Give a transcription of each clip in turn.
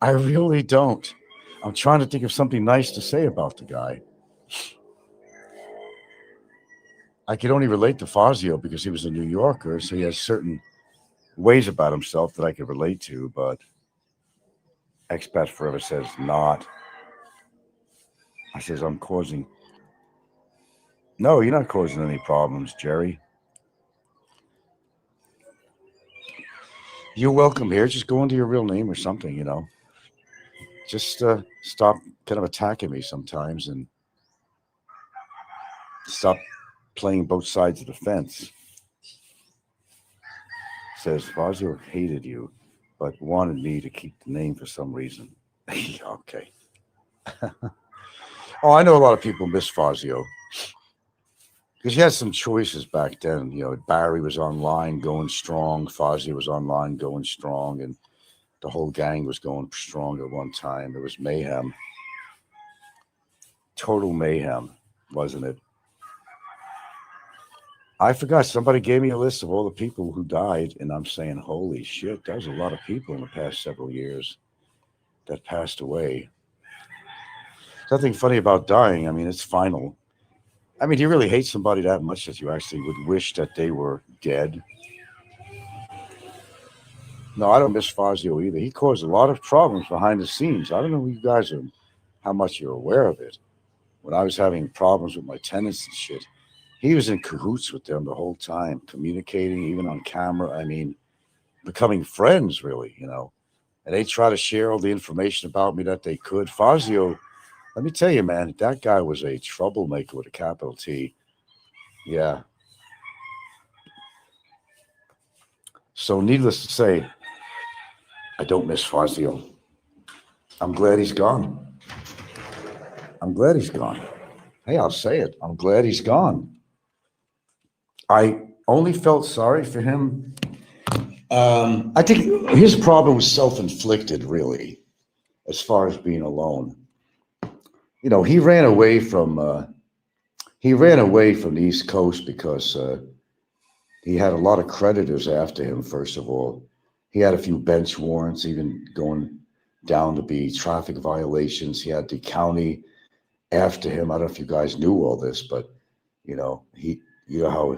I really don't. I'm trying to think of something nice to say about the guy. I could only relate to Fazio because he was a New Yorker, so he has certain ways about himself that I could relate to, but Expat Forever says not. I says, I'm causing. No, you're not causing any problems, Jerry. You're welcome here. Just go into your real name or something. Just stop kind of attacking me sometimes and stop playing both sides of the fence. Says Fazio hated you, but wanted me to keep the name for some reason. Okay. Oh, I know a lot of people miss Fazio because he had some choices back then. Barry was online going strong, Fazio was online going strong, and the whole gang was going strong at one time. It was mayhem, total mayhem, wasn't it? I forgot somebody gave me a list of all the people who died, and I'm saying, holy shit, that was a lot of people in the past several years that passed away. Nothing funny about dying. I mean, it's final. I mean, do you really hate somebody that much that you actually would wish that they were dead? No, I don't miss Fazio either. He caused a lot of problems behind the scenes. I don't know you guys are, how much you're aware of it. When I was having problems with my tenants and shit, he was in cahoots with them the whole time, communicating, even on camera. I mean, becoming friends, really. And they try to share all the information about me that they could. Fazio, let me tell you, man, that guy was a troublemaker with a capital T. Yeah. So, needless to say, I don't miss Fazio. I'm glad he's gone. I'm glad he's gone. Hey, I'll say it. I'm glad he's gone. I only felt sorry for him. I think his problem was self-inflicted, really, as far as being alone. He ran away from the East Coast because he had a lot of creditors after him. First of all, he had a few bench warrants, even going down to be traffic violations. He had the county after him. I don't know if you guys knew all this, but how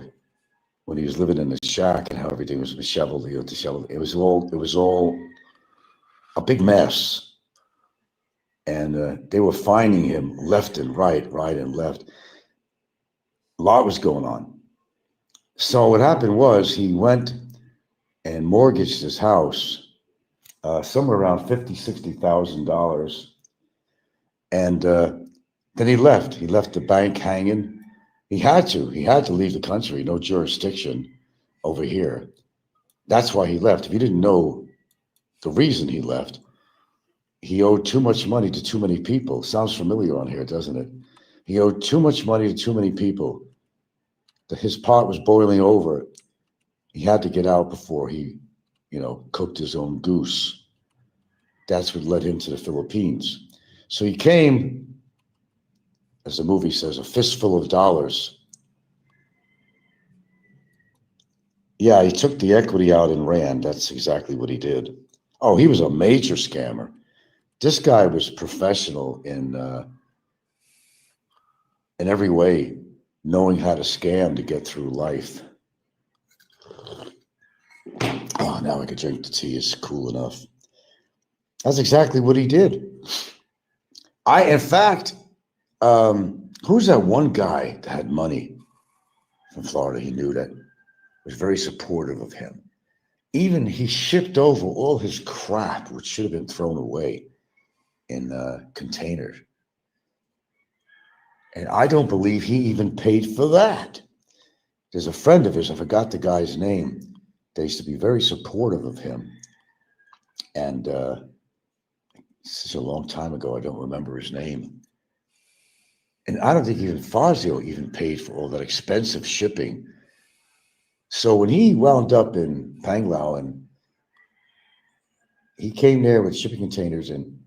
when he was living in the shack and how everything was disheveled, disheveled. It was all a big mess, and they were finding him left and right and left. A lot was going on. So what happened was he went and mortgaged his house, somewhere around $50,000, $60,000, and then he left. He left the bank hanging. He had to leave the country. No jurisdiction over here. That's why he left. If you didn't know the reason he left, he owed too much money to too many people. Sounds familiar on here, doesn't it? He owed too much money to too many people. His pot was boiling over. He had to get out before he, cooked his own goose. That's what led him to the Philippines. So he came, as the movie says, a fistful of dollars. Yeah, he took the equity out and ran. That's exactly what he did. Oh, he was a major scammer. This guy was professional in every way, knowing how to scam to get through life. Oh, now I can drink the tea. It's cool enough. That's exactly what he did. In fact, who's that one guy that had money from Florida? He knew that was very supportive of him. Even he shipped over all his crap, which should have been thrown away, in containers. And I don't believe he even paid for that. There's a friend of his, I forgot the guy's name. They used to be very supportive of him. And this is a long time ago. I don't remember his name. And I don't think even Fazio even paid for all that expensive shipping. So when he wound up in Panglao, and he came there with shipping containers, and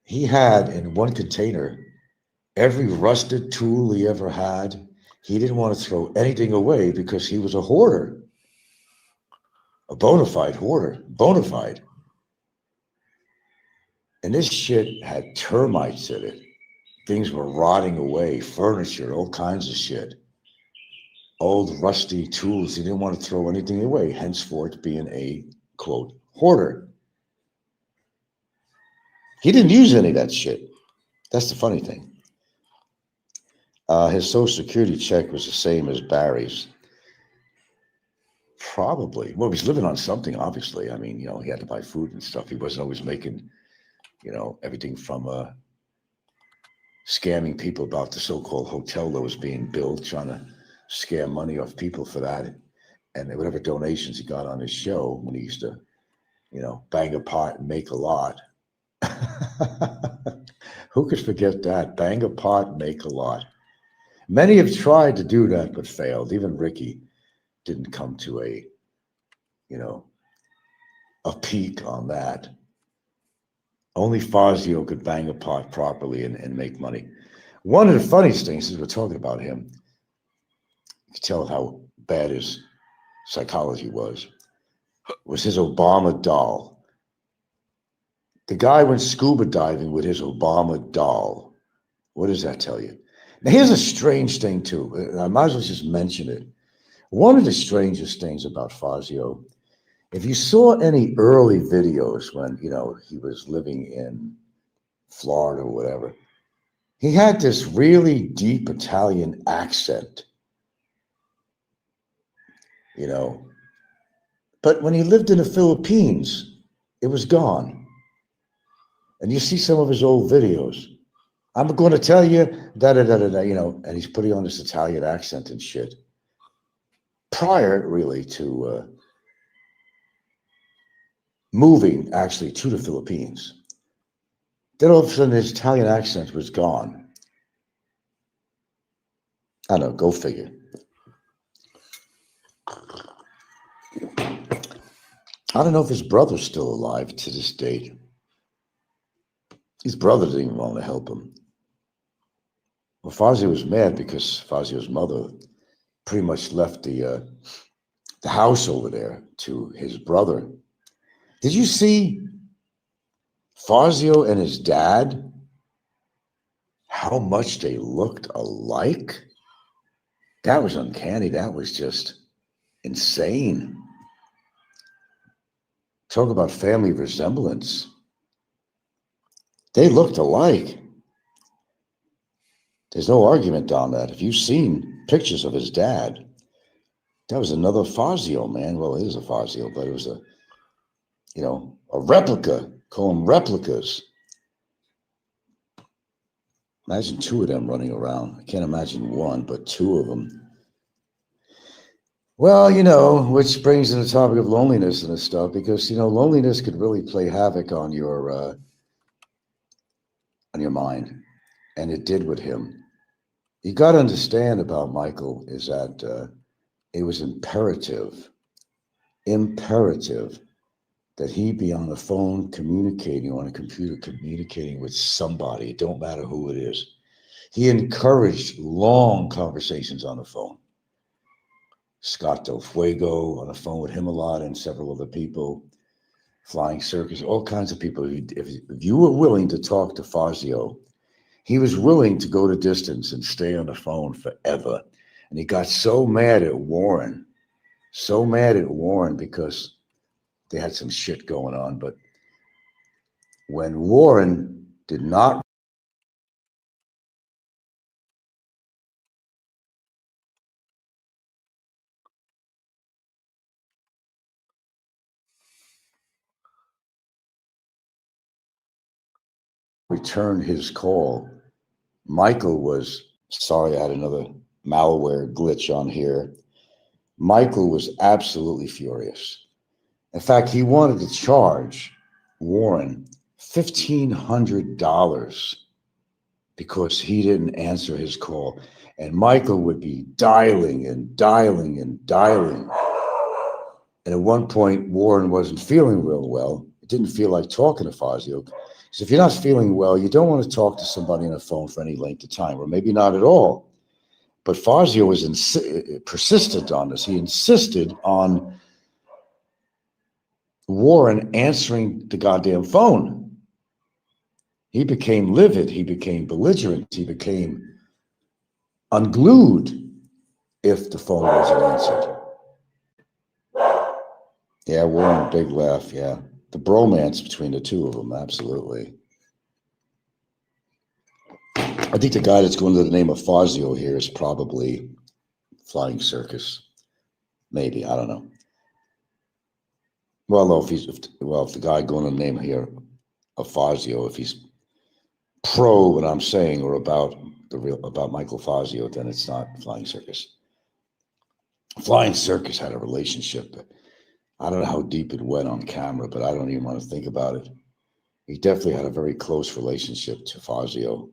he had in one container every rusted tool he ever had. He didn't want to throw anything away because he was a hoarder, a bona fide hoarder, bona fide. And this shit had termites in it. Things were rotting away, furniture, all kinds of shit. Old rusty tools. He didn't want to throw anything away, henceforth being a, quote, hoarder. He didn't use any of that shit. That's the funny thing. His Social Security check was the same as Barry's. Probably. Well, he's living on something, obviously. I mean, he had to buy food and stuff. He wasn't always making, everything from scamming people about the so-called hotel that was being built, trying to scam money off people for that. And whatever donations he got on his show when he used to, bang a pot and make a lot. Who could forget that? Bang a pot, make a lot. Many have tried to do that, but failed. Even Ricky didn't come to a peak on that. Only Fazio could bang a pot properly and make money. One of the funniest things is we're talking about him. You can tell how bad his psychology was his Obama doll. The guy went scuba diving with his Obama doll. What does that tell you? Now, here's a strange thing, too. I might as well just mention it. One of the strangest things about Fazio, if you saw any early videos when, he was living in Florida or whatever, he had this really deep Italian accent, But when he lived in the Philippines, it was gone. And you see some of his old videos. I'm going to tell you, and he's putting on this Italian accent and shit. Prior, really, to moving, actually, to the Philippines. Then all of a sudden, his Italian accent was gone. I don't know, go figure. I don't know if his brother's still alive to this date. His brother didn't even want to help him. Well, Fazio was mad because Fazio's mother pretty much left the house over there to his brother. Did you see Fazio and his dad? How much they looked alike? That was uncanny. That was just insane. Talk about family resemblance. They looked alike. There's no argument on that. If you've seen pictures of his dad, that was another Fazio, man. Well, it is a Fazio, but it was a replica. Call them replicas. Imagine two of them running around. I can't imagine one, but two of them. Well, which brings in the topic of loneliness and stuff, because, loneliness could really play havoc on your mind. And it did with him. You got to understand about Michael is that it was imperative that he be on the phone communicating, on a computer communicating with somebody. It don't matter who it is. He encouraged long conversations on the phone. Scott Del Fuego on the phone with him a lot, and several other people, Flying Circus, all kinds of people. If you were willing to talk to Fazio, he was willing to go the distance and stay on the phone forever. And he got so mad at Warren because they had some shit going on. But when Warren did not return his call, Michael was, sorry, I had another malware glitch on here. Michael was absolutely furious. In fact, he wanted to charge Warren $1,500 because he didn't answer his call. And Michael would be dialing and dialing and dialing. And at one point, Warren wasn't feeling real well. It didn't feel like talking to Fazio. So if you're not feeling well, you don't want to talk to somebody on the phone for any length of time, or maybe not at all. But Fazio was persistent on this. He insisted on Warren answering the goddamn phone. He became livid. He became belligerent. He became unglued if the phone wasn't answered. Yeah, Warren, big laugh. Yeah. The bromance between the two of them, absolutely. I think the guy that's going to the name of Fazio here is probably Flying Circus. Maybe, I don't know. Well, no, if the guy going to the name here of Fazio, if he's pro what I'm saying or about Michael Fazio, then it's not Flying Circus. Flying Circus had a relationship. I don't know how deep it went on camera, but I don't even want to think about it. He definitely had a very close relationship to Fazio.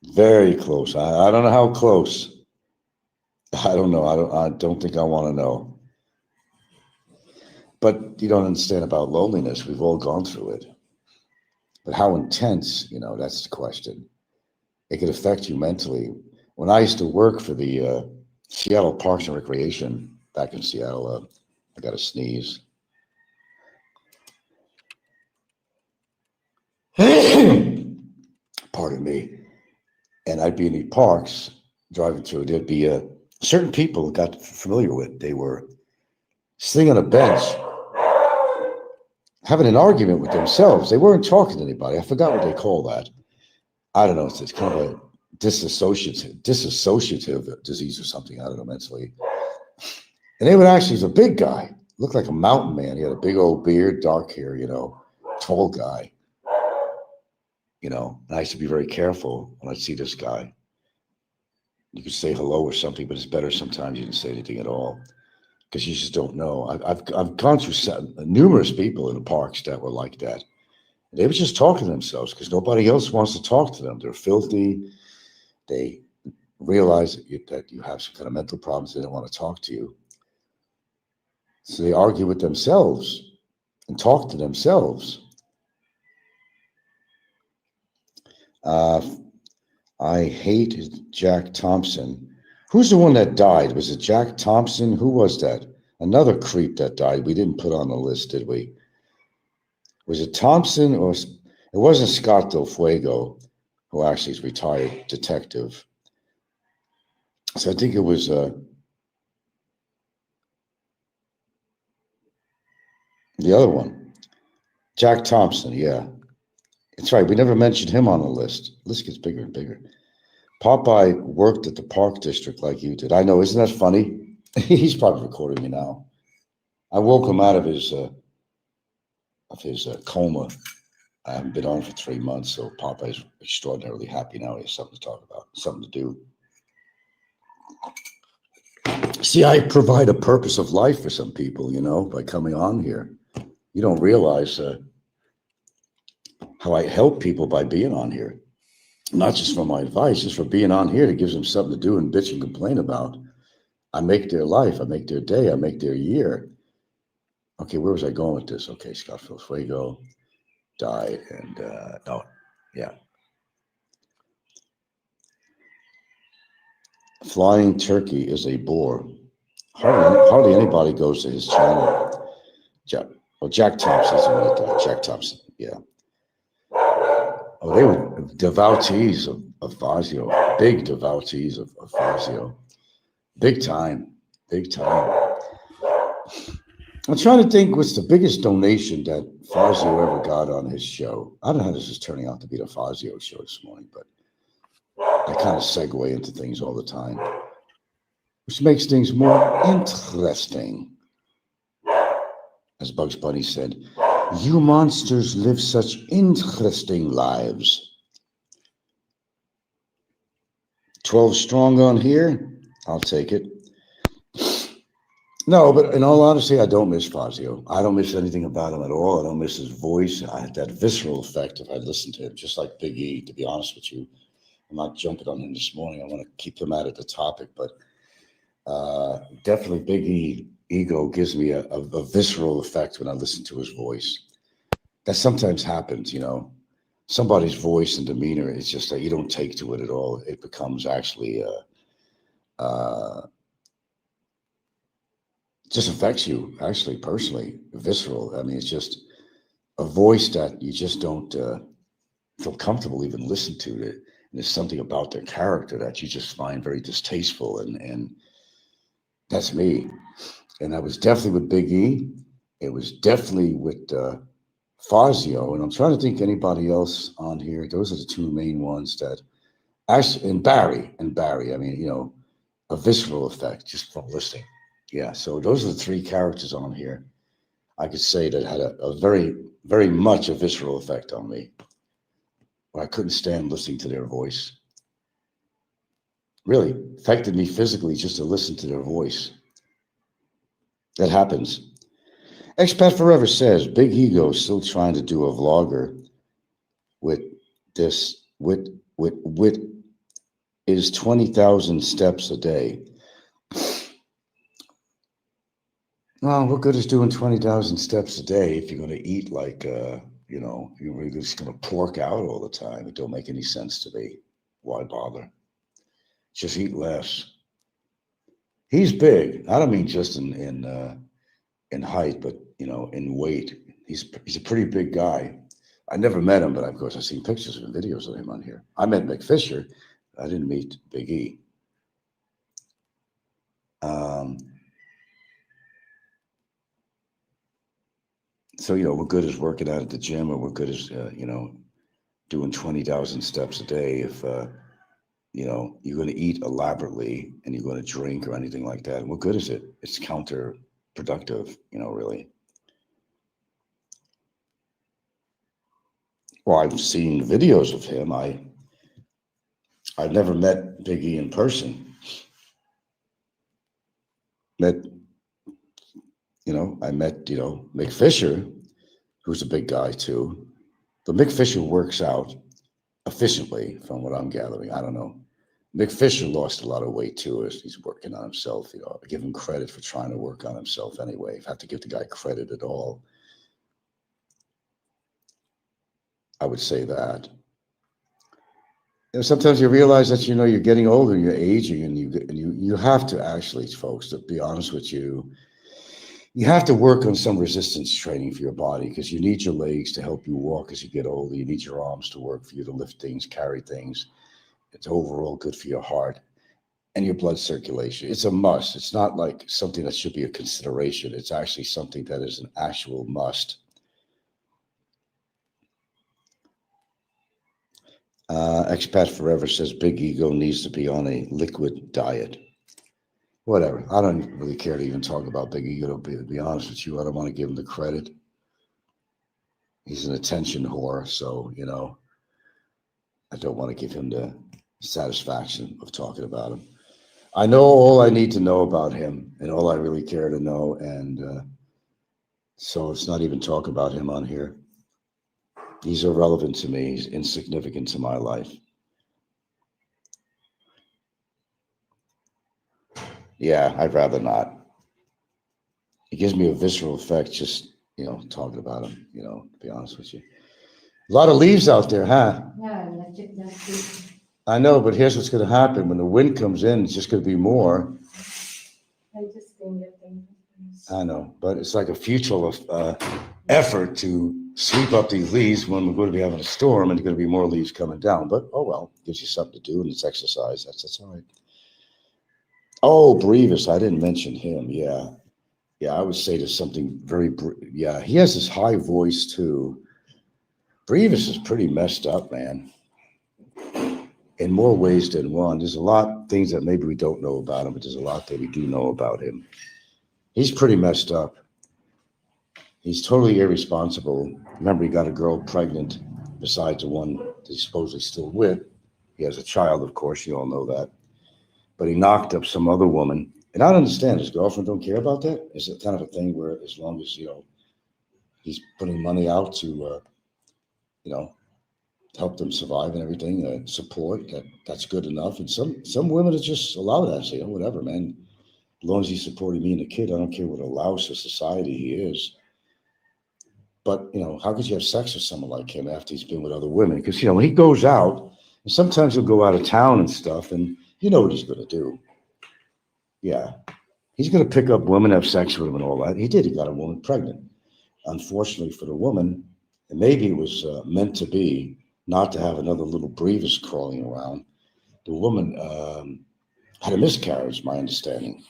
Very close. I don't know how close. I don't know. I don't think I want to know. But you don't understand about loneliness. We've all gone through it. But how intense, that's the question. It could affect you mentally. When I used to work for the Seattle Parks and Recreation back in Seattle, I got a sneeze. Pardon me. And I'd be in the parks driving through. There'd be certain people got familiar with. They were sitting on a bench having an argument with themselves. They weren't talking to anybody. I forgot what they call that. I don't know. It's kind of a dissociative disease or something. I don't know, mentally. And they would actually, he's a big guy, looked like a mountain man. He had a big old beard, dark hair, tall guy. And I used to be very careful when I'd see this guy. You could say hello or something, but it's better sometimes you didn't say anything at all because you just don't know. I've gone through numerous people in the parks that were like that. They were just talking to themselves because nobody else wants to talk to them. They're filthy. They realize that you have some kind of mental problems. They don't want to talk to you. So they argue with themselves and talk to themselves. I hate Jack Thompson. Who's the one that died? Was it Jack Thompson? Who was that? Another creep that died. We didn't put on the list, did we? Was it Thompson or it wasn't Scott Del Fuego, who actually is retired detective. So I think it was the other one, Jack Thompson. Yeah, that's right. We never mentioned him on the list. The list gets bigger and bigger. Popeye worked at the park district like you did. I know, isn't that funny? He's probably recording me now. I woke him out of his coma. I haven't been on for 3 months, so Popeye's extraordinarily happy now. He has something to talk about, something to do. See, I provide a purpose of life for some people, by coming on here. You don't realize how I help people by being on here. Not just for my advice, just for being on here. It gives them something to do and bitch and complain about. I make their life. I make their day. I make their year. Okay, where was I going with this? Okay, Scott Fuego died, and Flying Turkey is a bore. Hardly anybody goes to his channel. Jack Thompson is the one that died. Jack Thompson, yeah. Oh, they were devotees of Fazio, big devotees of Fazio. Big time. I'm trying to think what's the biggest donation that Fazio ever got on his show. I don't know how this is turning out to be the Fazio show this morning, but I kind of segue into things all the time, which makes things more interesting. As Bugs Bunny said, you monsters live such interesting lives. 12 strong on here. I'll take it. No, but in all honesty, I don't miss Fazio. I don't miss anything about him at all. I don't miss his voice. I had that visceral effect if I listened to him, just like Big E, to be honest with you. I'm not jumping on him this morning. I want to keep him out of the topic, but definitely Big E ego gives me a visceral effect when I listen to his voice. That sometimes happens, somebody's voice and demeanor, it's just that you don't take to it at all. It becomes actually just affects you, actually, personally, visceral. I mean, it's just, a voice that you just don't feel comfortable even listening to it. And there's something about their character that you just find very distasteful, and that's me. And I was definitely with Big E. It was definitely with Fazio, and I'm trying to think anybody else on here. Those are the two main ones that actually, and Barry. I mean, a visceral effect just from listening. Yeah, so those are the three characters on here. I could say that had a very, very much a visceral effect on me. Where I couldn't stand listening to their voice. Really affected me physically just to listen to their voice. That happens. Expat Forever says Big Ego is still trying to do a vlogger with this with is 20,000 steps a day. Well, what good is doing 20,000 steps a day if you're going to eat like, you're just going to pork out all the time? It don't make any sense to me. Why bother? Just eat less. He's big. I don't mean just in height, but in weight. He's a pretty big guy. I never met him, but of course I've seen pictures and videos of him on here. I met Mick Fisher. I didn't meet Big E. So, what good is working out at the gym, or what good is, doing 20,000 steps a day if, you're going to eat elaborately and you're going to drink or anything like that? What good is it? It's counterproductive, really. Well, I've seen videos of him. I've never met Big E in person. I met, Mick Fisher, who's a big guy too. But Mick Fisher works out efficiently, from what I'm gathering. I don't know. Mick Fisher lost a lot of weight too as he's working on himself. I give him credit for trying to work on himself anyway. If I have to give the guy credit at all, I would say that. Sometimes you realize that you're getting older, and you're aging, and you have to actually, folks, to be honest with you, you have to work on some resistance training for your body, because you need your legs to help you walk as you get older. You need your arms to work for you to lift things, carry things. It's overall good for your heart and your blood circulation. It's a must. It's not like something that should be a consideration. It's actually something that is an actual must. Expat Forever says Big Ego needs to be on a liquid diet. Whatever. I don't really care to even talk about Big Ego, to be honest with you. I don't want to give him the credit. He's an attention whore, so, I don't want to give him the satisfaction of talking about him. I know all I need to know about him and all I really care to know, and so let's not even talk about him on here. He's irrelevant to me. He's insignificant to my life. Yeah, I'd rather not. It gives me a visceral effect just, talking about him, to be honest with you. A lot of leaves out there, huh? Yeah, I know, but here's what's going to happen. When the wind comes in, it's just going to be more. I just think that thing. I know, but it's like a futile effort to sweep up these leaves when we're going to be having a storm and there's going to be more leaves coming down. But, oh well, gives you something to do, and it's exercise. That's all right. Oh, Brevis, I didn't mention him. Yeah. Yeah, I would say there's something yeah, he has this high voice too. Brevis is pretty messed up, man, in more ways than one. There's a lot of things that maybe we don't know about him, but there's a lot that we do know about him. He's pretty messed up. He's totally irresponsible. Remember, he got a girl pregnant besides the one that he's supposedly still with. He has a child, of course, you all know that. But he knocked up some other woman. And I don't understand, his girlfriend don't care about that? Is it kind of a thing where as long as, he's putting money out to, help them survive and everything, support, that's good enough. And some women are just allow that, say, whatever, man. As long as he's supporting me and the kid, I don't care what a louse of society he is. But, how could you have sex with someone like him after he's been with other women? Because, he goes out, and sometimes he'll go out of town and stuff, and you know what he's going to do. Yeah. He's going to pick up women, have sex with them and all that. He did. He got a woman pregnant. Unfortunately for the woman, And maybe it was meant to be, not to have another little brevis crawling around. The woman had a miscarriage, my understanding.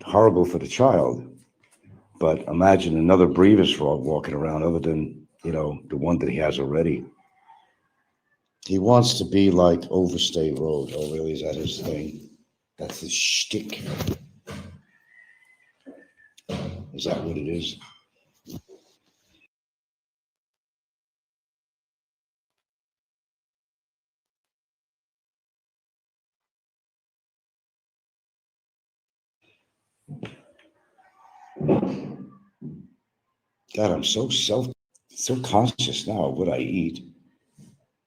Horrible for the child, but imagine another brevis frog walking around other than, the one that he has already. He wants to be like Overstay Road. Oh, really? Is that his thing? That's his shtick. Is that what it is? God, I'm so conscious now of what I eat,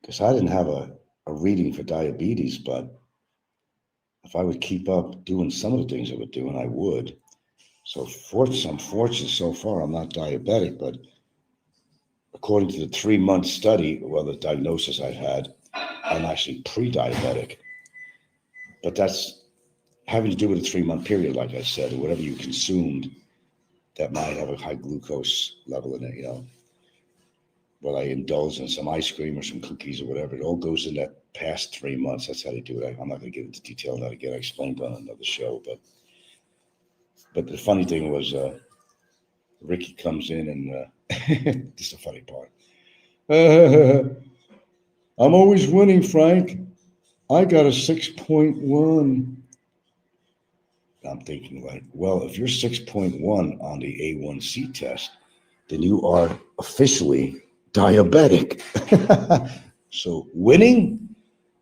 because I didn't have a reading for diabetes, but if I would keep up doing some of the things I would do, and I would. So I'm fortunate so far I'm not diabetic, but according to the 3-month study, well, the diagnosis I've had, I'm actually pre-diabetic. But that's having to do with a 3-month period, like I said, or whatever you consumed that might have a high glucose level in it, Whether I indulge in some ice cream or some cookies or whatever, it all goes in that past 3 months. That's how they do it. I'm not going to get into detail on that again. I explained on another show, but the funny thing was, Ricky comes in and this is the funny part. I'm always winning, Frank. I got a 6.1. I'm thinking like, well, if you're 6.1 on the A1C test, then you are officially diabetic. So winning?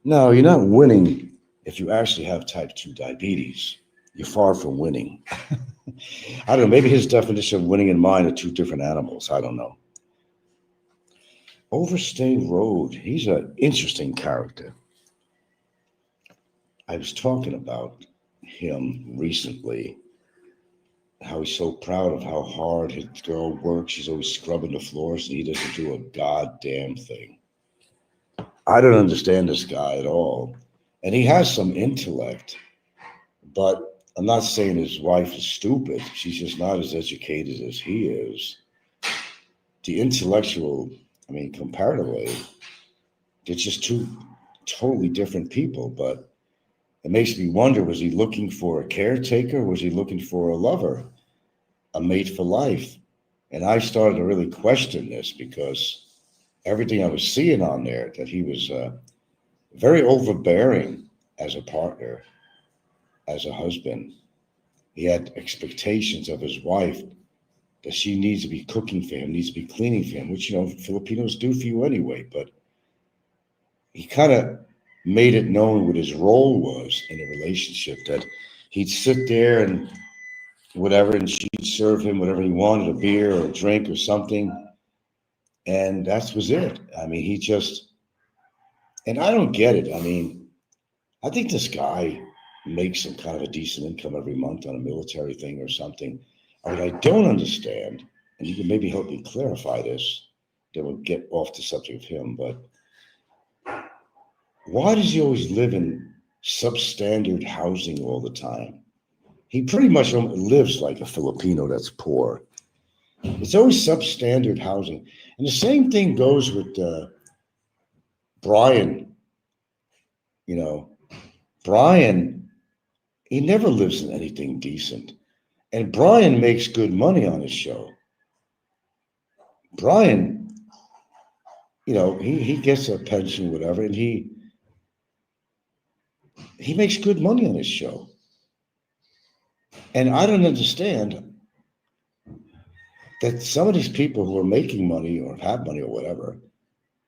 No, you're not winning if you actually have type 2 diabetes. You're far from winning. I don't know, maybe his definition of winning and mine are two different animals. I don't know. Overstay Road, he's an interesting character. I was talking about him recently, how he's so proud of how hard his girl works. She's always scrubbing the floors and he doesn't do a goddamn thing. I don't understand this guy at all. And he has some intellect, but I'm not saying his wife is stupid. She's just not as educated as he is. The intellectual, comparatively, they're just two totally different people. But it makes me wonder, was he looking for a caretaker? Was he looking for a lover, a mate for life? And I started to really question this because everything I was seeing on there, that he was very overbearing as a partner, as a husband. He had expectations of his wife that she needs to be cooking for him, needs to be cleaning for him, which, Filipinos do for you anyway. But he kind of made it known what his role was in a relationship, that he'd sit there and whatever, and she'd serve him whatever he wanted, a beer or a drink or something. And that was it. He just, and I don't get it. I think this guy makes some kind of a decent income every month on a military thing or something. What I don't understand, and you can maybe help me clarify this, then we'll get off the subject of him, but why does he always live in substandard housing all the time? He pretty much lives like a Filipino that's poor. It's always substandard housing. And the same thing goes with Brian. Brian, he never lives in anything decent. And Brian makes good money on his show. Brian, he gets a pension, whatever, and he makes good money on his show. And I don't understand that some of these people who are making money or have money or whatever,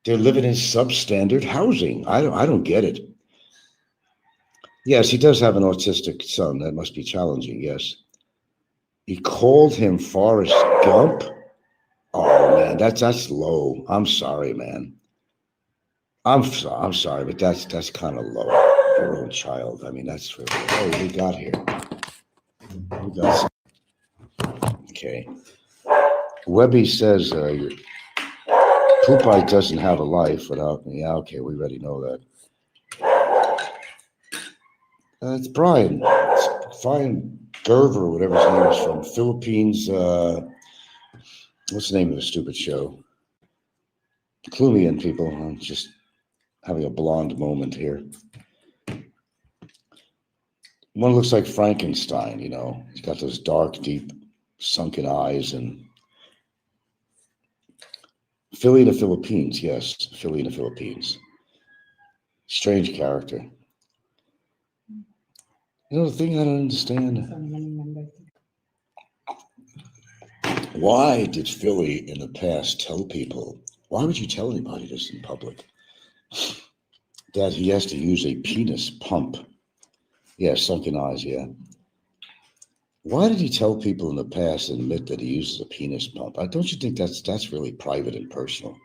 they're living in substandard housing. I don't get it. Yes, he does have an autistic son. That must be challenging, yes. He called him Forrest Gump. Oh man, that's low. I'm sorry, man. I'm sorry, but that's kind of low. Your own child. That's really. Oh, we got here. We got. Okay. Webby says Popeye doesn't have a life without me. Yeah, okay, we already know that. It's Brian. It's Brian Gerver, whatever his name is, from Philippines What's the name of the stupid show? Clue me in, people. I'm just having a blonde moment here. One looks like Frankenstein, you know. He's got those dark, deep, sunken eyes. And Philly in the Philippines, yes, Philly in the Philippines. Strange character. You know, the thing I don't understand, why did Philly in the past tell people, why would you tell anybody this in public? That he has to use a penis pump. Yeah, sunken eyes, yeah. Why did he tell people in the past and admit that he uses a penis pump? Don't you think that's really private and personal?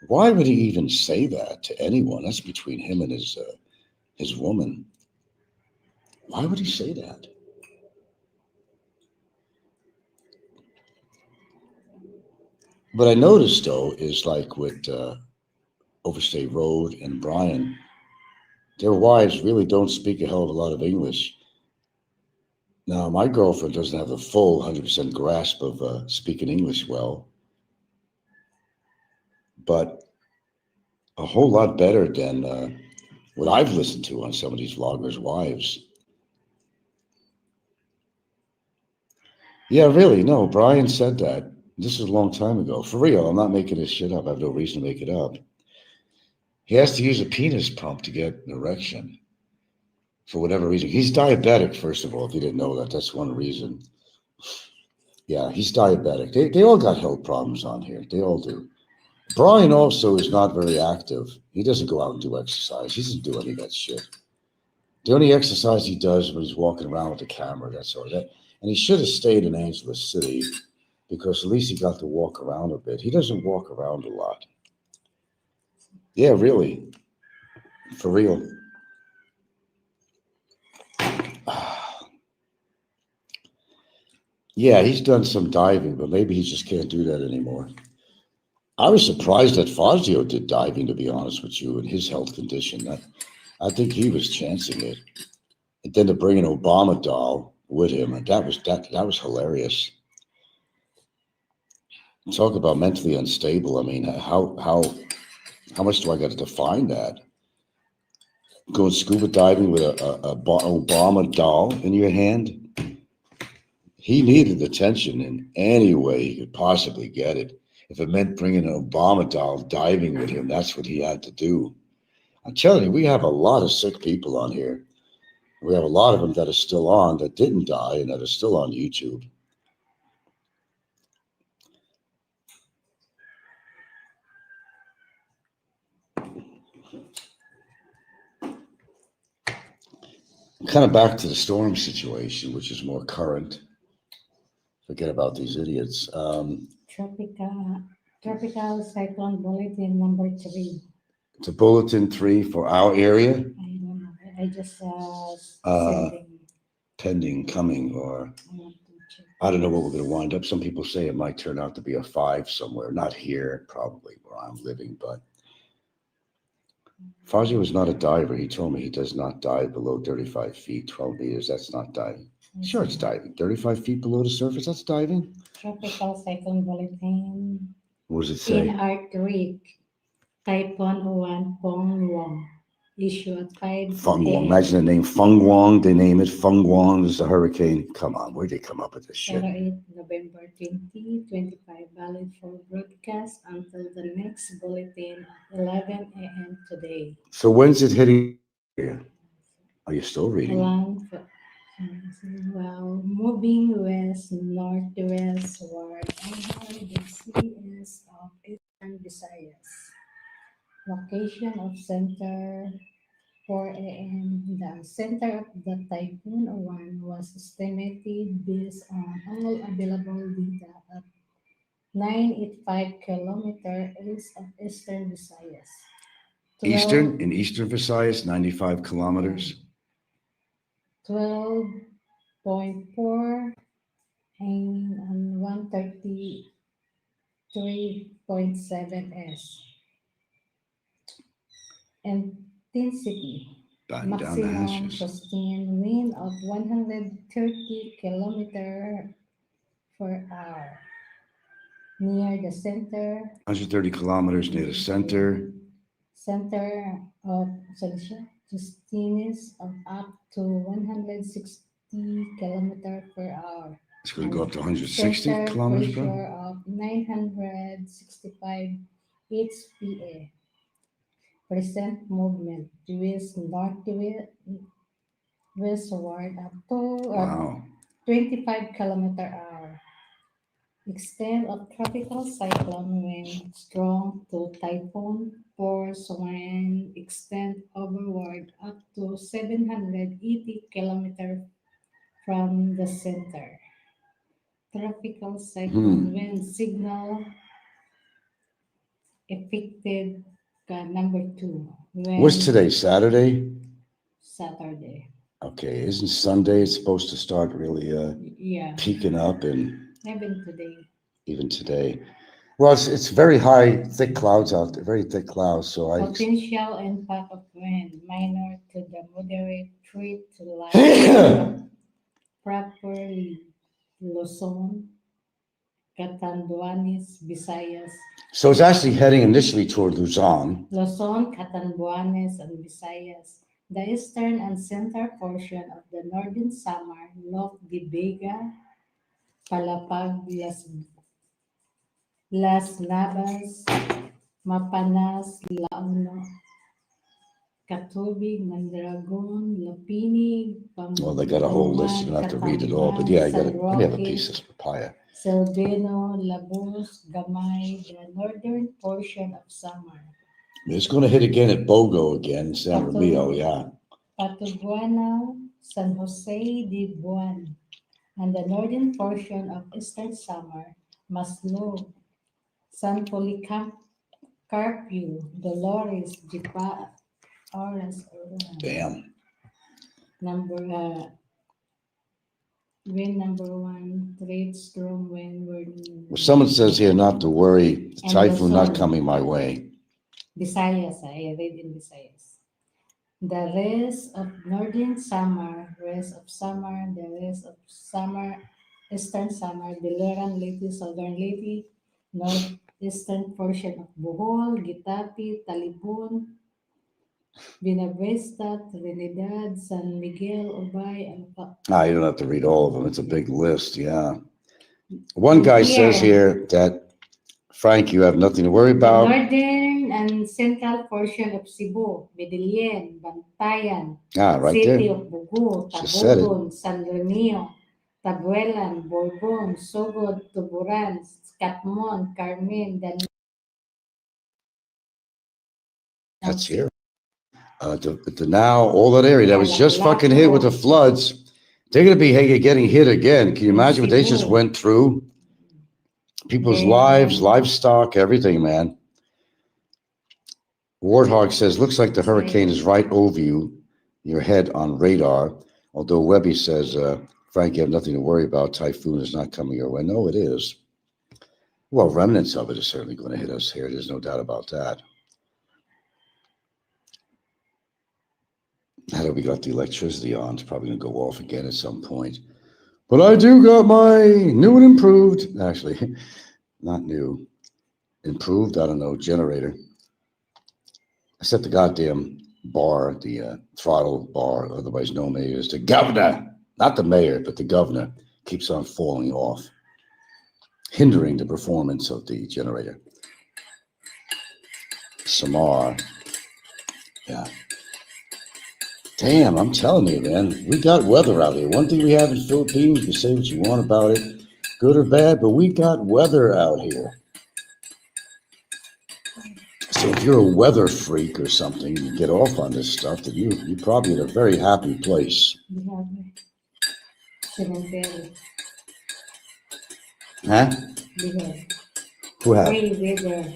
Why would he even say that to anyone? That's between him and his woman. Why would he say that? What I noticed though is like with Overstay Road and Brian, their wives really don't speak a hell of a lot of English. Now, my girlfriend doesn't have the full 100% grasp of speaking English well, but a whole lot better than what I've listened to on some of these vloggers' wives. Yeah, really, no, Brian said that. This is a long time ago. For real, I'm not making this shit up. I have no reason to make it up. He has to use a penis pump to get an erection for whatever reason. He's diabetic, first of all, if you didn't know that. That's one reason. Yeah, he's diabetic. They all got health problems on here. They all do. Brian also is not very active. He doesn't go out and do exercise. He doesn't do any of that shit. The only exercise he does when he's walking around with the camera, that's all that. And he should have stayed in Angeles City because at least he got to walk around a bit. He doesn't walk around a lot. Yeah, really. For real. Yeah, he's done some diving, but maybe he just can't do that anymore. I was surprised that Fazio did diving, to be honest with you, in his health condition. I think he was chancing it. And then to bring an Obama doll with him, and that was hilarious. Talk about mentally unstable. I mean, how much do I got to define that? Going scuba diving with a Obama doll in your hand? He needed attention in any way he could possibly get it. If it meant bringing an Obama doll diving with him, that's what he had to do. I'm telling you, we have a lot of sick people on here. We have a lot of them that are still on that didn't die and that are still on YouTube. Kind of back to the storm situation, which is more current. Forget about these idiots. Tropical cyclone bulletin number 3. It's a bulletin 3 for our area. I don't know. I just Uh, sending. Pending, coming, or I want to check. I don't know what we're going to wind up. Some people say it might turn out to be a 5 somewhere. Not here, probably where I'm living, but Fazio is not a diver. He told me he does not dive below 35 feet, 12 meters. That's not diving. Sure, it's diving. 35 feet below the surface, that's diving. Tropical cyclone bulletin What does it say? in Arctic. Typhoon 1 Pong Wong. Issue at 5 Feng Wong. a.m. Imagine the name Feng Wong. They name it Feng Wong. This is a hurricane. Come on, where'd they come up with this shit? 08 November 2025, valid for broadcast until the next bulletin at 11 a.m. today. So when's it hitting? Are you still reading? While moving west northwestward over the seas of eastern Visayas. Location of center 4 a.m. The center of the Typhoon 1 was estimated based on all available data at 985 kilometers east of eastern Visayas. In eastern Visayas, 95 kilometers. 12.4 and 133.7 S. Intensity. Batting down the Maximum hatches. sustained wind of 130 kilometer per hour. near the center. 130 kilometers near the center. Center of Justinus of up to 160 kilometer per hour. It's going to go up to 160 Center kilometers per hour. pressure of 965 HPA. Present movement west northwest westward up to Wow. 25 kilometer hour. Extent of tropical cyclone when strong to typhoon force when extend overward up to 780 kilometers from the center. Tropical cyclone when signal affected number 2 when What's today, Saturday? Saturday. Okay, isn't Sunday it's supposed to start really Yeah, peaking up and even today. even today? Well, it's very high, thick clouds out there, very thick clouds. So Potential impact of wind minor to the moderate threat to life. Properly Luzon, Catanduanes, Visayas. So it's actually heading initially toward Luzon. Luzon, Catanduanes, and Visayas. The eastern and center portion of the northern Samar, Loc de Vega, Palapag, Las Navas, Mapanas, Launo, Catubig, Mandragon, Lapini, Well, they got a whole list. You don't have to read it all, but yeah, I got it. Let me have a piece of papaya. Silveno, Labus, Gamay, the northern portion of Samar. It's going to hit again at Bogo again, San Romeo, yeah. Patubuanao, San Jose de Buan, and the northern portion of eastern Samar, Maslog, San Policarpio, Dolores, Jipa, Oras, Damn. Wind number 1, trade strong wind. Well, someone says here not to worry, the typhoon not coming my way. Visayas, I read in Visayas. The rest of northern Samar, the rest of Samar, eastern Samar, Biliran, Leyte, southern Leyte, northeastern portion of Bohol, Gitapi, Talibon, Buenavista, Trinidad, San Miguel, Ubay, and You don't have to read all of them. It's a big list, yeah. One guy says here that, Frank, you have nothing to worry about. Northern and central portion of Cebu, Medellin, Bantayan, Right City there. of Bugu, Just said it. Tabogon, San Romeo, Tabuelan, Borbon, Sogod, Tuburan, Catmon, Carmen, That's here. The now, all that area that was just fucking hit with the floods, they're going to be getting hit again. Can you imagine what they just went through? People's lives, livestock, everything, man. Warthog says, looks like the hurricane is right over you, your head on radar. Although Webby says, Frank, you have nothing to worry about. Typhoon is not coming your way. No, it is. Well, remnants of it is certainly going to hit us here. There's no doubt about that. Now that we got the electricity on, it's probably going to go off again at some point. But I do got my new and improved, actually, not new, improved, I don't know, generator. I set the goddamn bar, the throttle bar, otherwise known as the governor, not the mayor, but the governor, keeps on falling off, hindering the performance of the generator. Samar, yeah. Damn, I'm telling you, man, we got weather out here. One thing we have in the Philippines, you can say what you want about it, good or bad, but we got weather out here. So if you're a weather freak or something, you get off on this stuff, then you're probably in a very happy place. Huh? Who have? Free weather,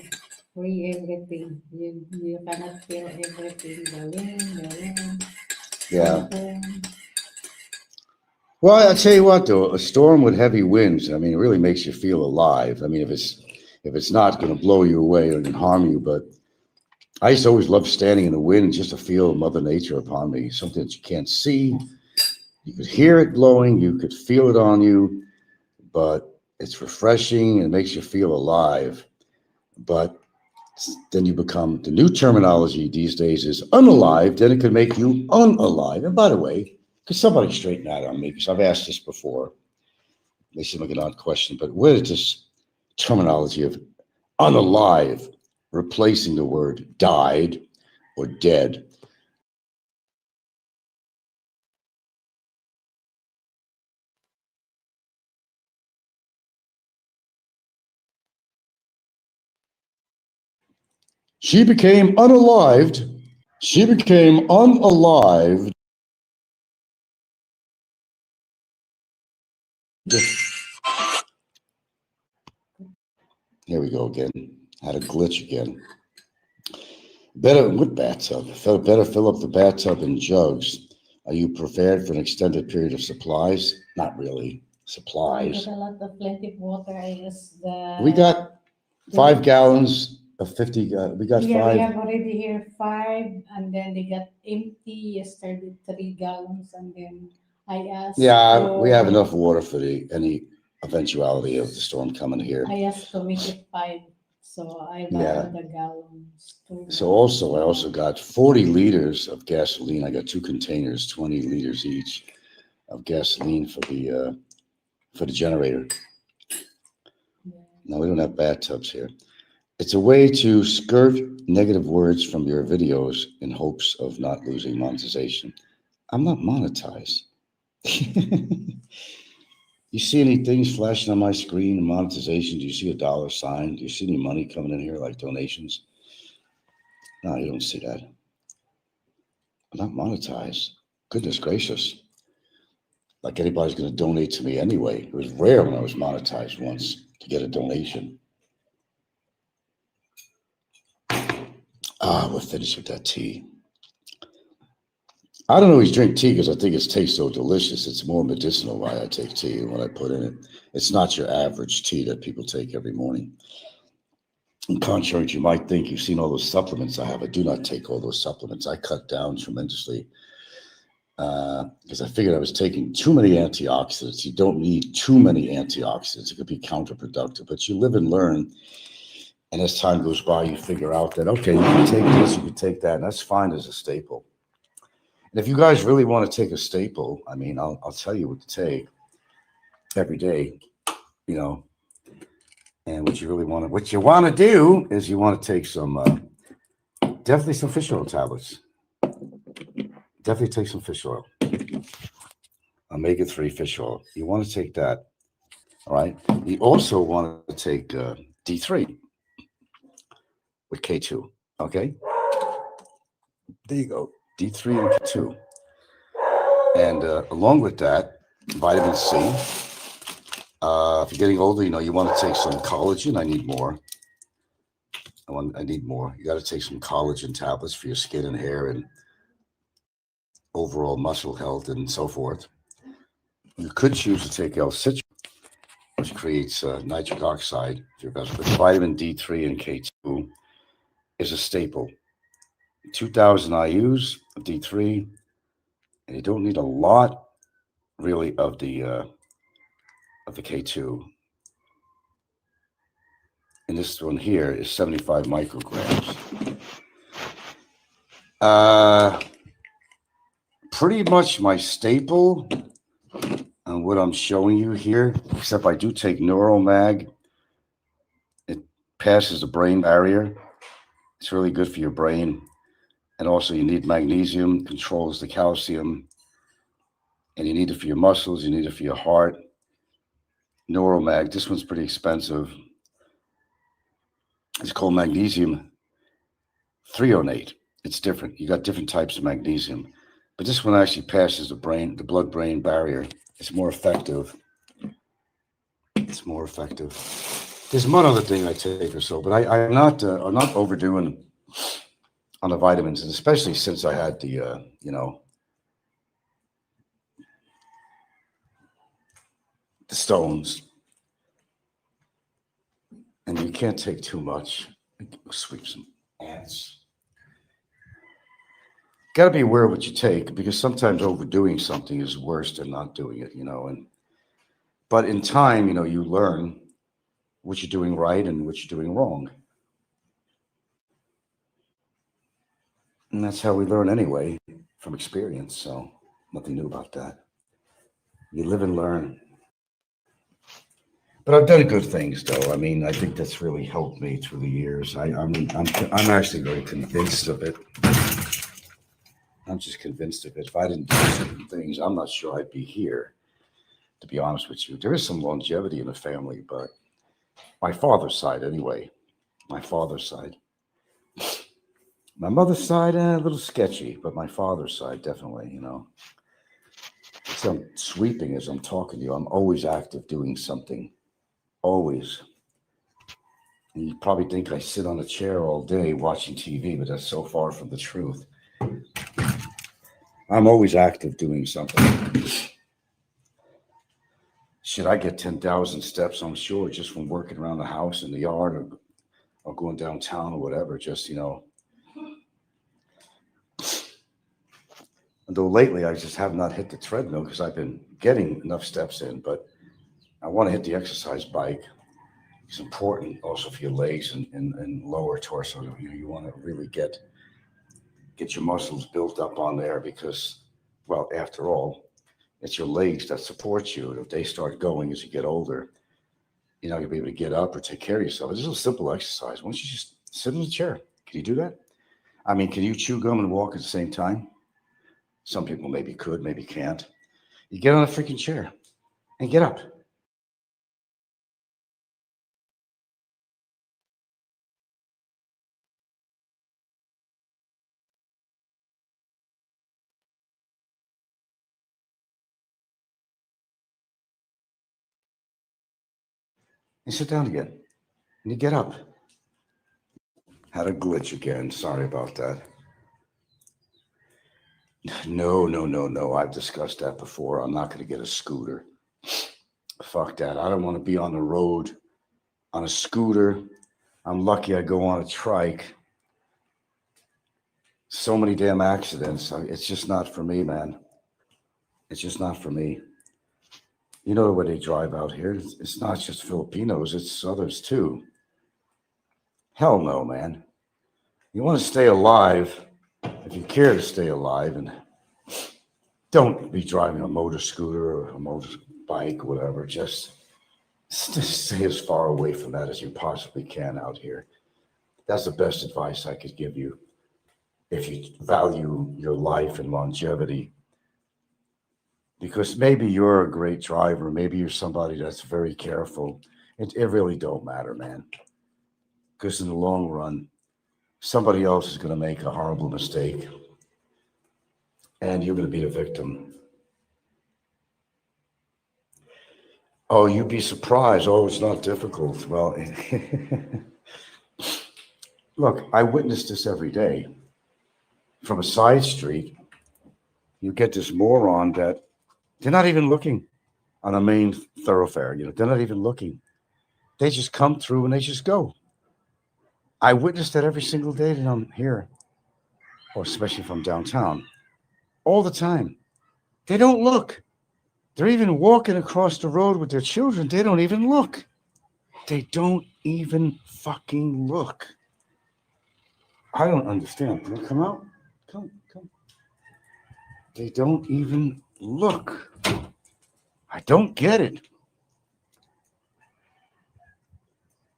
free everything. You cannot feel everything. The wind. Yeah. Well, I tell you what, though, a storm with heavy winds, I mean, it really makes you feel alive. I mean, if it's not going to blow you away or harm you, but I used to always love standing in the wind just to feel Mother Nature upon me, something that you can't see. You could hear it blowing, you could feel it on you, but It's refreshing and it makes you feel alive. But then you become, the new terminology these days is unalive, then it could make you unalive. And by the way, could somebody straighten that on me? Because I've asked this before. They seem like an odd question, but where is this terminology of unalive replacing the word died or dead? She became unalived. She became unalived. Here we go again. Had a glitch again. Better with bathtub. Better fill up the bathtub in jugs. Are you prepared for an extended period of supplies? Not really. I Supplies. got a lot of plenty of water. I use the. We got 5 gallons of 50. We got Yeah, we five. have already here 5, and then they got empty yesterday 3 gallons, and then I asked. Yeah, we have to- enough water for any eventuality of the storm coming here. I asked to make it 5, so I Yeah. borrowed the gallons too. So also, I also got 40 liters of gasoline. I got 2 containers, 20 liters each of gasoline for the generator. Yeah. No, we don't have bathtubs here. It's a way to skirt negative words from your videos in hopes of not losing monetization. I'm not monetized. You see any things flashing on my screen, monetization? Do you see a dollar sign? Do you see any money coming in here like donations? No, you don't see that. I'm not monetized. Goodness gracious. Like anybody's going to donate to me anyway. It was rare when I was monetized once to get a donation. We'll finish with that tea. I don't always drink tea because I think it tastes so delicious. It's more medicinal why I take tea and what I put in it. It's not your average tea that people take every morning. And contrary to you might think, you've seen all those supplements I have. I do not take all those supplements. I cut down tremendously because I figured I was taking too many antioxidants. You don't need too many antioxidants. It could be counterproductive, but you live and learn. And as time goes by, you figure out that, okay, you can take this, you can take that, and that's fine as a staple. And if you guys really want to take a staple, I mean, I'll tell you what to take every day, you know. And what you want to do is you want to take some, definitely some fish oil tablets. Definitely take some fish oil. Omega-3 fish oil. You want to take that, all right? You also want to take D3 with K2, okay? There you go, D3 and K2. And along with that, vitamin C. If you're getting older, you know, you want to take some collagen. I need more. I need more. You got to take some collagen tablets for your skin and hair and overall muscle health and so forth. You could choose to take L-citrate, which creates nitric oxide. But vitamin D3 and K2 is a staple. 2,000 IUs of D3, and you don't need a lot, really, of the K2. And this one here is 75 micrograms. Pretty much my staple on what I'm showing you here, except I do take Neuromag. It passes the brain barrier. It's really good for your brain. And also you need magnesium, controls the calcium. And you need it for your muscles, you need it for your heart. Neuromag, this one's pretty expensive. It's called magnesium threonate. It's different. You got different types of magnesium. But this one actually passes the blood-brain barrier. It's more effective. It's more effective. There's one other thing I take or so, but I'm not overdoing on the vitamins, and especially since I had the, the stones. And you can't take too much. Sweep some ants. Got to be aware of what you take because sometimes overdoing something is worse than not doing it, you know. And But in time, you learn what you're doing right and what you're doing wrong. And that's how we learn anyway, from experience. So nothing new about that. You live and learn. But I've done good things, though. I mean, I think that's really helped me through the years. I'm actually very convinced of it. I'm just convinced of it. If I didn't do certain things, I'm not sure I'd be here. To be honest with you, there is some longevity in the family, but my father's side, anyway. My father's side. My mother's side, a little sketchy, but my father's side, definitely. So I'm sweeping as I'm talking to you. I'm always active doing something. Always. And you probably think I sit on a chair all day watching TV, but that's so far from the truth. I'm always active doing something. Should I get 10,000 steps, I'm sure, just from working around the house in the yard or going downtown or whatever, just, Though lately I just have not hit the treadmill because I've been getting enough steps in, but I want to hit the exercise bike. It's important also for your legs and lower torso. You want to really get your muscles built up on there because, well, after all, it's your legs that support you. And if they start going as you get older, you'll be able to get up or take care of yourself. It's just a simple exercise. Why don't you just sit in the chair? Can you do that? I mean, can you chew gum and walk at the same time? Some people maybe could, maybe can't. You get on a freaking chair and get up. And sit down again. And you get up. Had a glitch again. Sorry about that. No, no, no, no. I've discussed that before. I'm not going to get a scooter. Fuck that. I don't want to be on the road on a scooter. I'm lucky I go on a trike. So many damn accidents. It's just not for me, man. It's just not for me. You know the way they drive out here. It's not just Filipinos, it's others too. Hell no, man. You want to stay alive, if you care to stay alive, and don't be driving a motor scooter or a motorbike, whatever. Just stay as far away from that as you possibly can out here. That's the best advice I could give you if you value your life and longevity. Because maybe you're a great driver, maybe you're somebody that's very careful. It really don't matter, man. Because in the long run, somebody else is going to make a horrible mistake, and you're going to be the victim. Oh, you'd be surprised. Oh, it's not difficult. Well, look, I witness this every day. From a side street, you get this moron that they're not even looking on a main thoroughfare. They're not even looking. They just come through and they just go. I witness that every single day that I'm here, or especially from downtown, all the time. They don't look. They're even walking across the road with their children. They don't even look. They don't even fucking look. I don't understand. Can you come out? Come. They don't even look. I don't get it.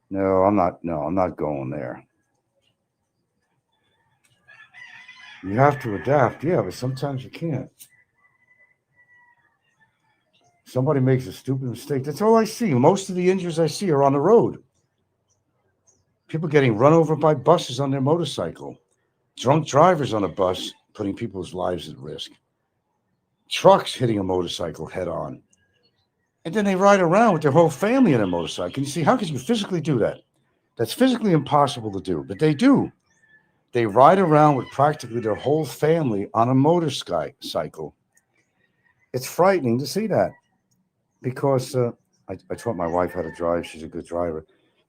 No, I'm not going there. You have to adapt, yeah, but sometimes you can't. Somebody makes a stupid mistake. That's all I see. Most of the injuries I see are on the road. People getting run over by buses on their motorcycle. Drunk drivers on a bus putting people's lives at risk. Trucks hitting a motorcycle head on. And then they ride around with their whole family in a motorcycle. Can you see, how could you physically do that? That's physically impossible to do, but they do. They ride around with practically their whole family on a motorcycle. It's frightening to see that because I taught my wife how to drive. She's a good driver.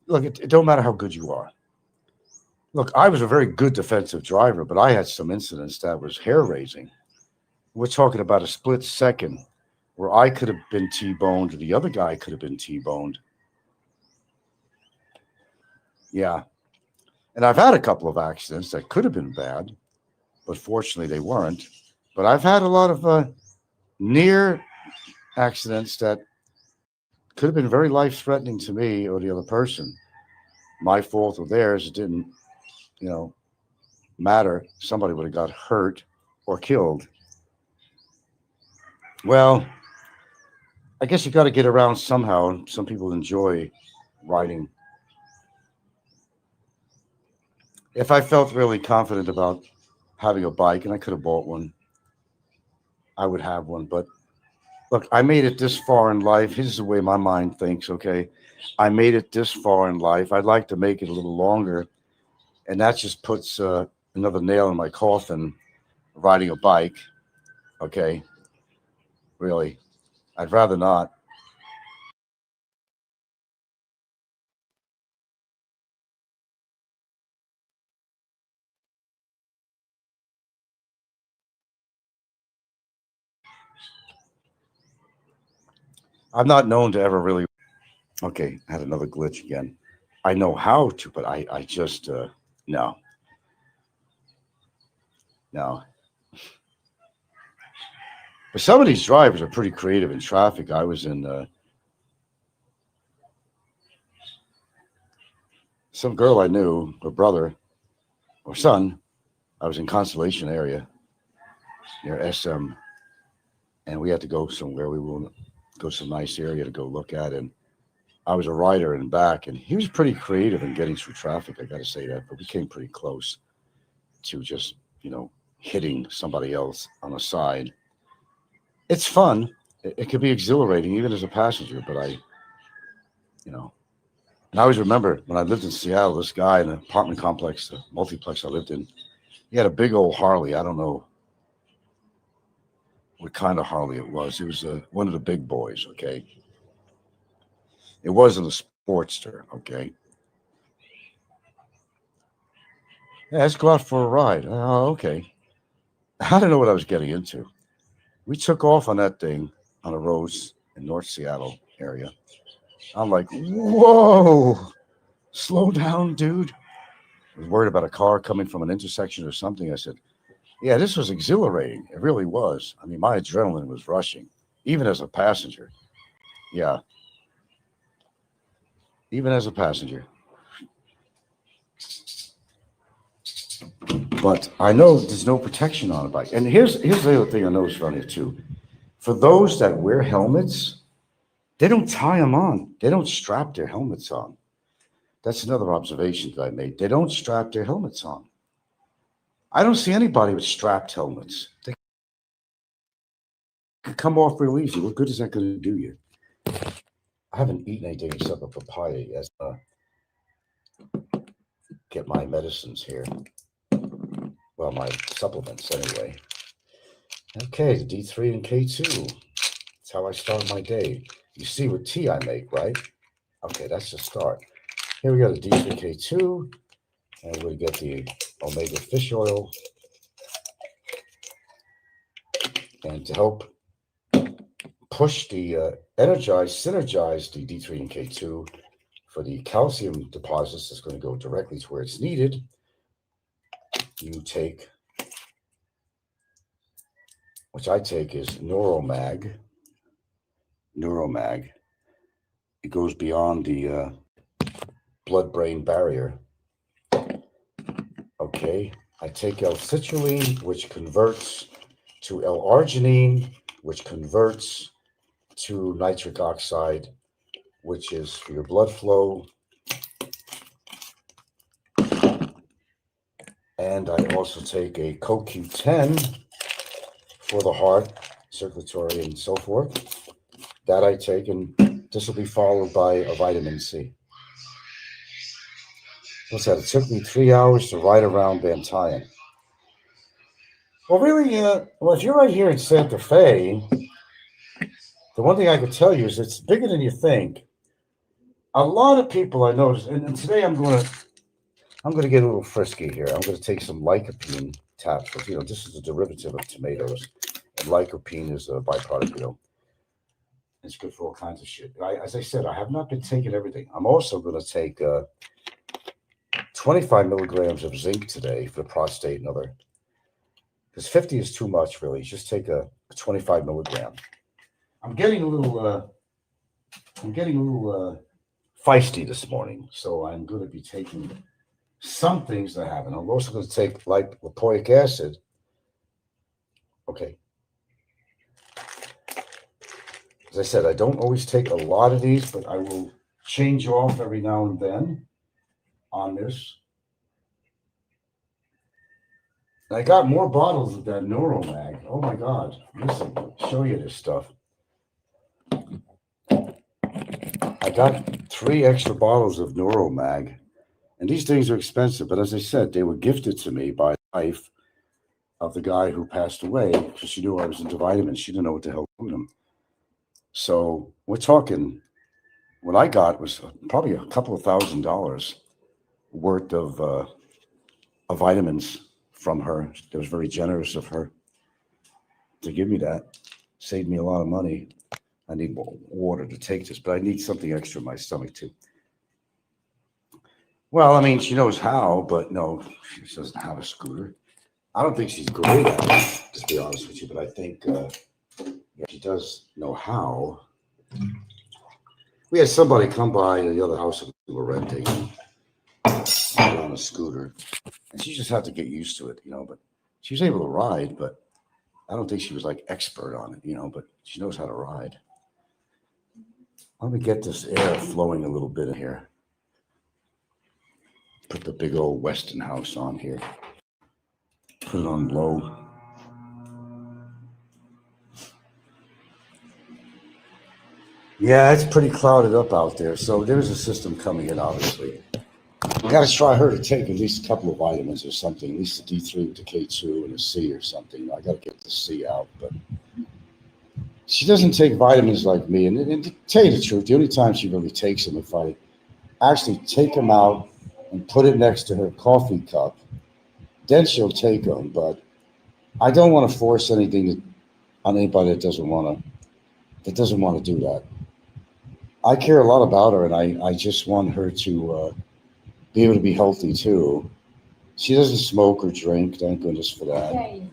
Look, it don't matter how good you are. Look, I was a very good defensive driver, but I had some incidents that was hair-raising. We're talking about a split second where I could have been T-boned or the other guy could have been T-boned. Yeah. And I've had a couple of accidents that could have been bad, but fortunately they weren't. But I've had a lot of near accidents that could have been very life-threatening to me or the other person. My fault or theirs, it didn't, you know, matter. Somebody would have got hurt or killed. Well, I guess you got to get around somehow. Some people enjoy riding. If I felt really confident about having a bike and I could have bought one, I would have one. But look, I made it this far in life. Here's the way my mind thinks, okay? I made it this far in life. I'd like to make it a little longer. And that just puts another nail in my coffin riding a bike, okay? Really. I'd rather not. I'm not known to ever really. Okay, I had another glitch again. I know how to, but I just, no, no. But some of these drivers are pretty creative in traffic. I was in some girl I knew, her brother or son. I was in Constellation area near SM, and we had to go somewhere. We will go to some nice area to go look at, and I was a rider in back, and he was pretty creative in getting through traffic. I got to say that, but we came pretty close to just, hitting somebody else on the side. It's fun. It could be exhilarating, even as a passenger. But you know, and I always remember when I lived in Seattle, this guy in the apartment complex, the multiplex I lived in, he had a big old Harley. I don't know what kind of Harley it was. It was one of the big boys. Okay, it wasn't a Sportster. Okay, yeah, let's go out for a ride. Oh, okay. I didn't know what I was getting into. We took off on that thing on the roads in North Seattle area. I'm like, whoa, slow down, dude. I was worried about a car coming from an intersection or something. I said, yeah, this was exhilarating. It really was. I mean, my adrenaline was rushing, even as a passenger. Yeah, even as a passenger. But I know there's no protection on a bike. And here's the other thing I know is funny too. For those that wear helmets, they don't tie them on. They don't strap their helmets on. That's another observation that I made. They don't strap their helmets on. I don't see anybody with strapped helmets. They could come off real easy. What good is that going to do you? I haven't eaten anything except a papaya yet. Get my medicines here. Well, my supplements anyway. Okay, the D3 and K2. That's how I start my day. You see what tea I make, right? Okay, that's the start. Here we go, the D3 K2, and we get the omega fish oil. And to help push the synergize the D3 and K2 for the calcium deposits that's going to go directly to where it's needed, you take, which I take is Neuromag. Neuromag. It goes beyond the blood-brain barrier. Okay, I take L-citrulline, which converts to L-arginine, which converts to nitric oxide, which is for your blood flow. And I also take a CoQ10 for the heart, circulatory, and so forth. That I take, and this will be followed by a vitamin C. What's that? It took me 3 hours to ride around Bantayan. Well, really, if you're right here in Santa Fe, the one thing I could tell you is it's bigger than you think. A lot of people I noticed, and today I'm going to get a little frisky here. I'm going to take some lycopene taps, but this is a derivative of tomatoes, and lycopene is a byproduct, It's good for all kinds of shit. As I said, I have not been taking everything. I'm also going to take 25 milligrams of zinc today for prostate and other. Because 50 is too much, really. Just take a 25 milligram. I'm getting a little feisty this morning, so I'm going to be taking some things that I haven't. I'm also going to take lipoic acid. Okay. As I said, I don't always take a lot of these, but I will change off every now and then on this. And I got more bottles of that Neuromag. Oh my God. Listen, show you this stuff. I got 3 extra bottles of Neuromag. And these things are expensive, but as I said, they were gifted to me by the wife of the guy who passed away because she knew I was into vitamins. She didn't know what the hell to do with them. So we're talking, what I got was probably a couple of $1,000 worth of vitamins from her. It was very generous of her to give me that. Saved me a lot of money. I need water to take this, but I need something extra in my stomach too. Well, I mean, she knows how, but no, she doesn't have a scooter. I don't think she's great at it, to be honest with you, but I think she does know how. We had somebody come by the other house we were renting on a scooter, and she just had to get used to it, but she was able to ride, but I don't think she was like expert on it, but she knows how to ride. Let me get this air flowing a little bit in here. Put the big old Westinghouse on here. Put it on low. Yeah, it's pretty clouded up out there. So there's a system coming in, obviously. I got to try her to take at least a couple of vitamins or something, at least a D3 with the K2 and a C or something. I got to get the C out, but she doesn't take vitamins like me. And to tell you the truth, the only time she really takes them, if I actually take them out and put it next to her coffee cup, then she'll take them. But I don't want to force anything on anybody that doesn't want to do that. I care a lot about her, and I just want her to be able to be healthy too. She doesn't smoke or drink, thank goodness for that. Okay.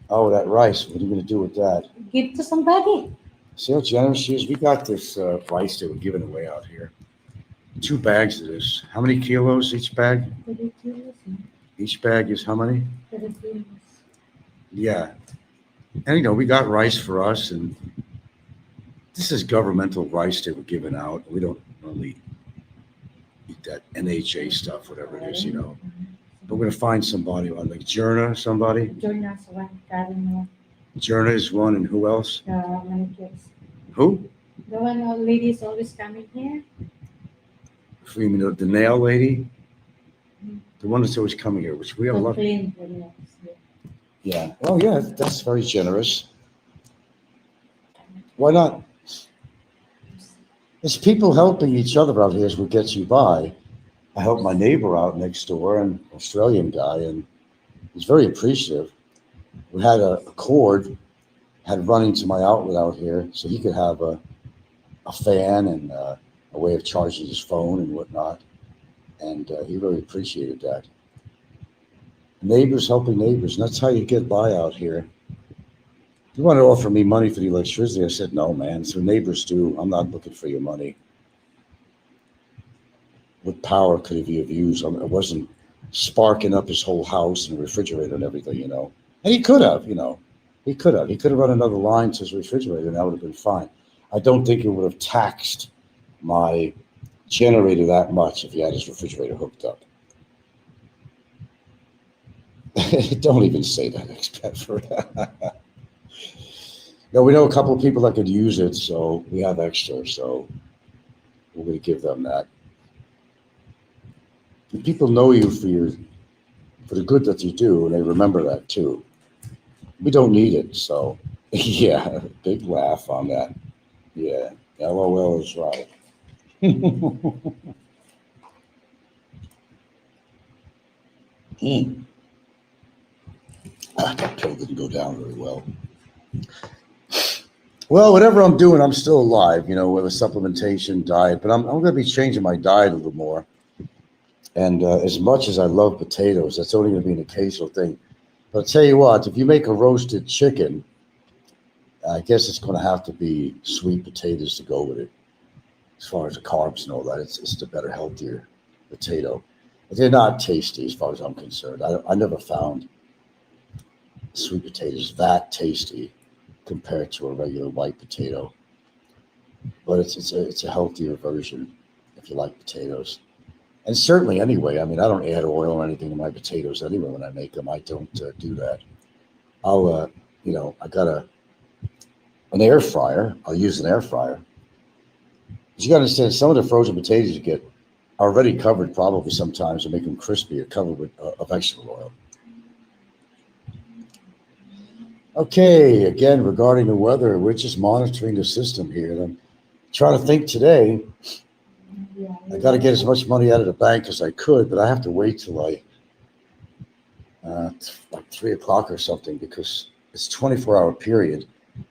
Oh, that rice, what are you going to do with that? Give to somebody. See how generous she is? We got this rice that we're giving away out here. 2 bags of this. How many kilos each bag? 30 kilos. Each bag is how many? 30 kilos. Yeah. And, we got rice for us, and this is governmental rice that we're giving out. We don't normally eat that NHA stuff, whatever it is, But we're going to find somebody on like Jerna, somebody. Jonas one, Karen. Jerna is one, and who else? Many kids. Who? The one old lady is always coming here. You mean the nail lady? The one that's always coming here, which we have a lot. Clean the nails. Yeah. Oh, yeah, that's very generous. Why not? It's people helping each other out here is what gets you by. I helped my neighbor out next door, an Australian guy, and he's very appreciative. We had a cord, had run into my outlet out here, so he could have a fan and a way of charging his phone and whatnot. And he really appreciated that. Neighbors helping neighbors, and that's how you get by out here. You want to offer me money for the electricity? I said, no, man. So neighbors do. I'm not looking for your money. What power could he have used? I mean, it wasn't sparking up his whole house and refrigerator and everything, And he could have, He could have. He could have run another line to his refrigerator, and that would have been fine. I don't think it would have taxed my generator that much if he had his refrigerator hooked up. Don't even say that, except No, we know a couple of people that could use it, so we have extra, so we're going to give them that. And people know you for the good that you do, and they remember that too. We don't need it, so yeah, big laugh on that. Yeah, LOL is right. That pill didn't go down very well. Well, whatever I'm doing, I'm still alive, with a supplementation diet, but I'm going to be changing my diet a little more. And as much as I love potatoes, that's only going to be an occasional thing. But I'll tell you what, if you make a roasted chicken, I guess it's going to have to be sweet potatoes to go with it. As far as the carbs and all that, it's the better, healthier potato. But they're not tasty as far as I'm concerned. I never found sweet potatoes that tasty compared to a regular white potato. But it's a healthier version if you like potatoes. And certainly, anyway, I mean, I don't add oil or anything to my potatoes anyway when I make them. I don't do that. I'll, I got an air fryer. I'll use an air fryer. But you got to understand, some of the frozen potatoes you get are already covered probably sometimes to make them crispy or covered with vegetable oil. Okay, again, regarding the weather, we're just monitoring the system here. And I'm trying to think today. Yeah, I got to get as much money out of the bank as I could, but I have to wait till like 3 o'clock or something because it's a 24-hour period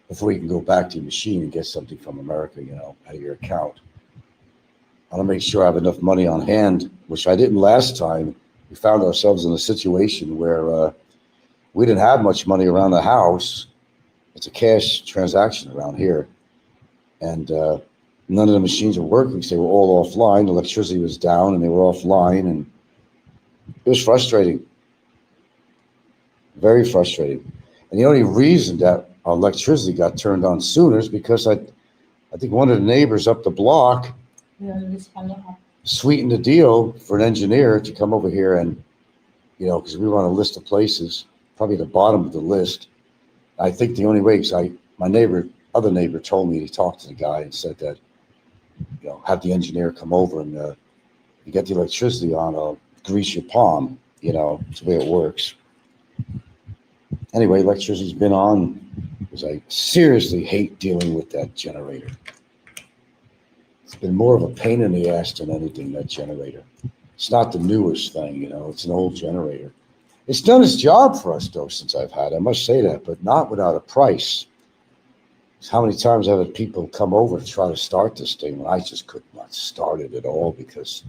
before you can go back to your machine and get something from America, out of your account. I want to make sure I have enough money on hand, which I didn't last time. We found ourselves in a situation where we didn't have much money around the house. It's a cash transaction around here. And none of the machines were working because they were all offline. Electricity was down and they were offline. And it was frustrating. Very frustrating. And the only reason that our electricity got turned on sooner is because I think one of the neighbors up the block we always follow up. sweetened the deal for an engineer to come over here and, because we were on a list of places, probably the bottom of the list. I think the only way, because my other neighbor told me he talked to the guy and said that, have the engineer come over and you get the electricity on, I'll grease your palm. It's the way it works. Anyway, electricity's been on because I seriously hate dealing with that generator. It's been more of a pain in the ass than anything, that generator. It's not the newest thing, it's an old generator. It's done its job for us, though, since I've had it. I must say that, but not without a price. How many times I've had people come over to try to start this thing when I just could not start it at all because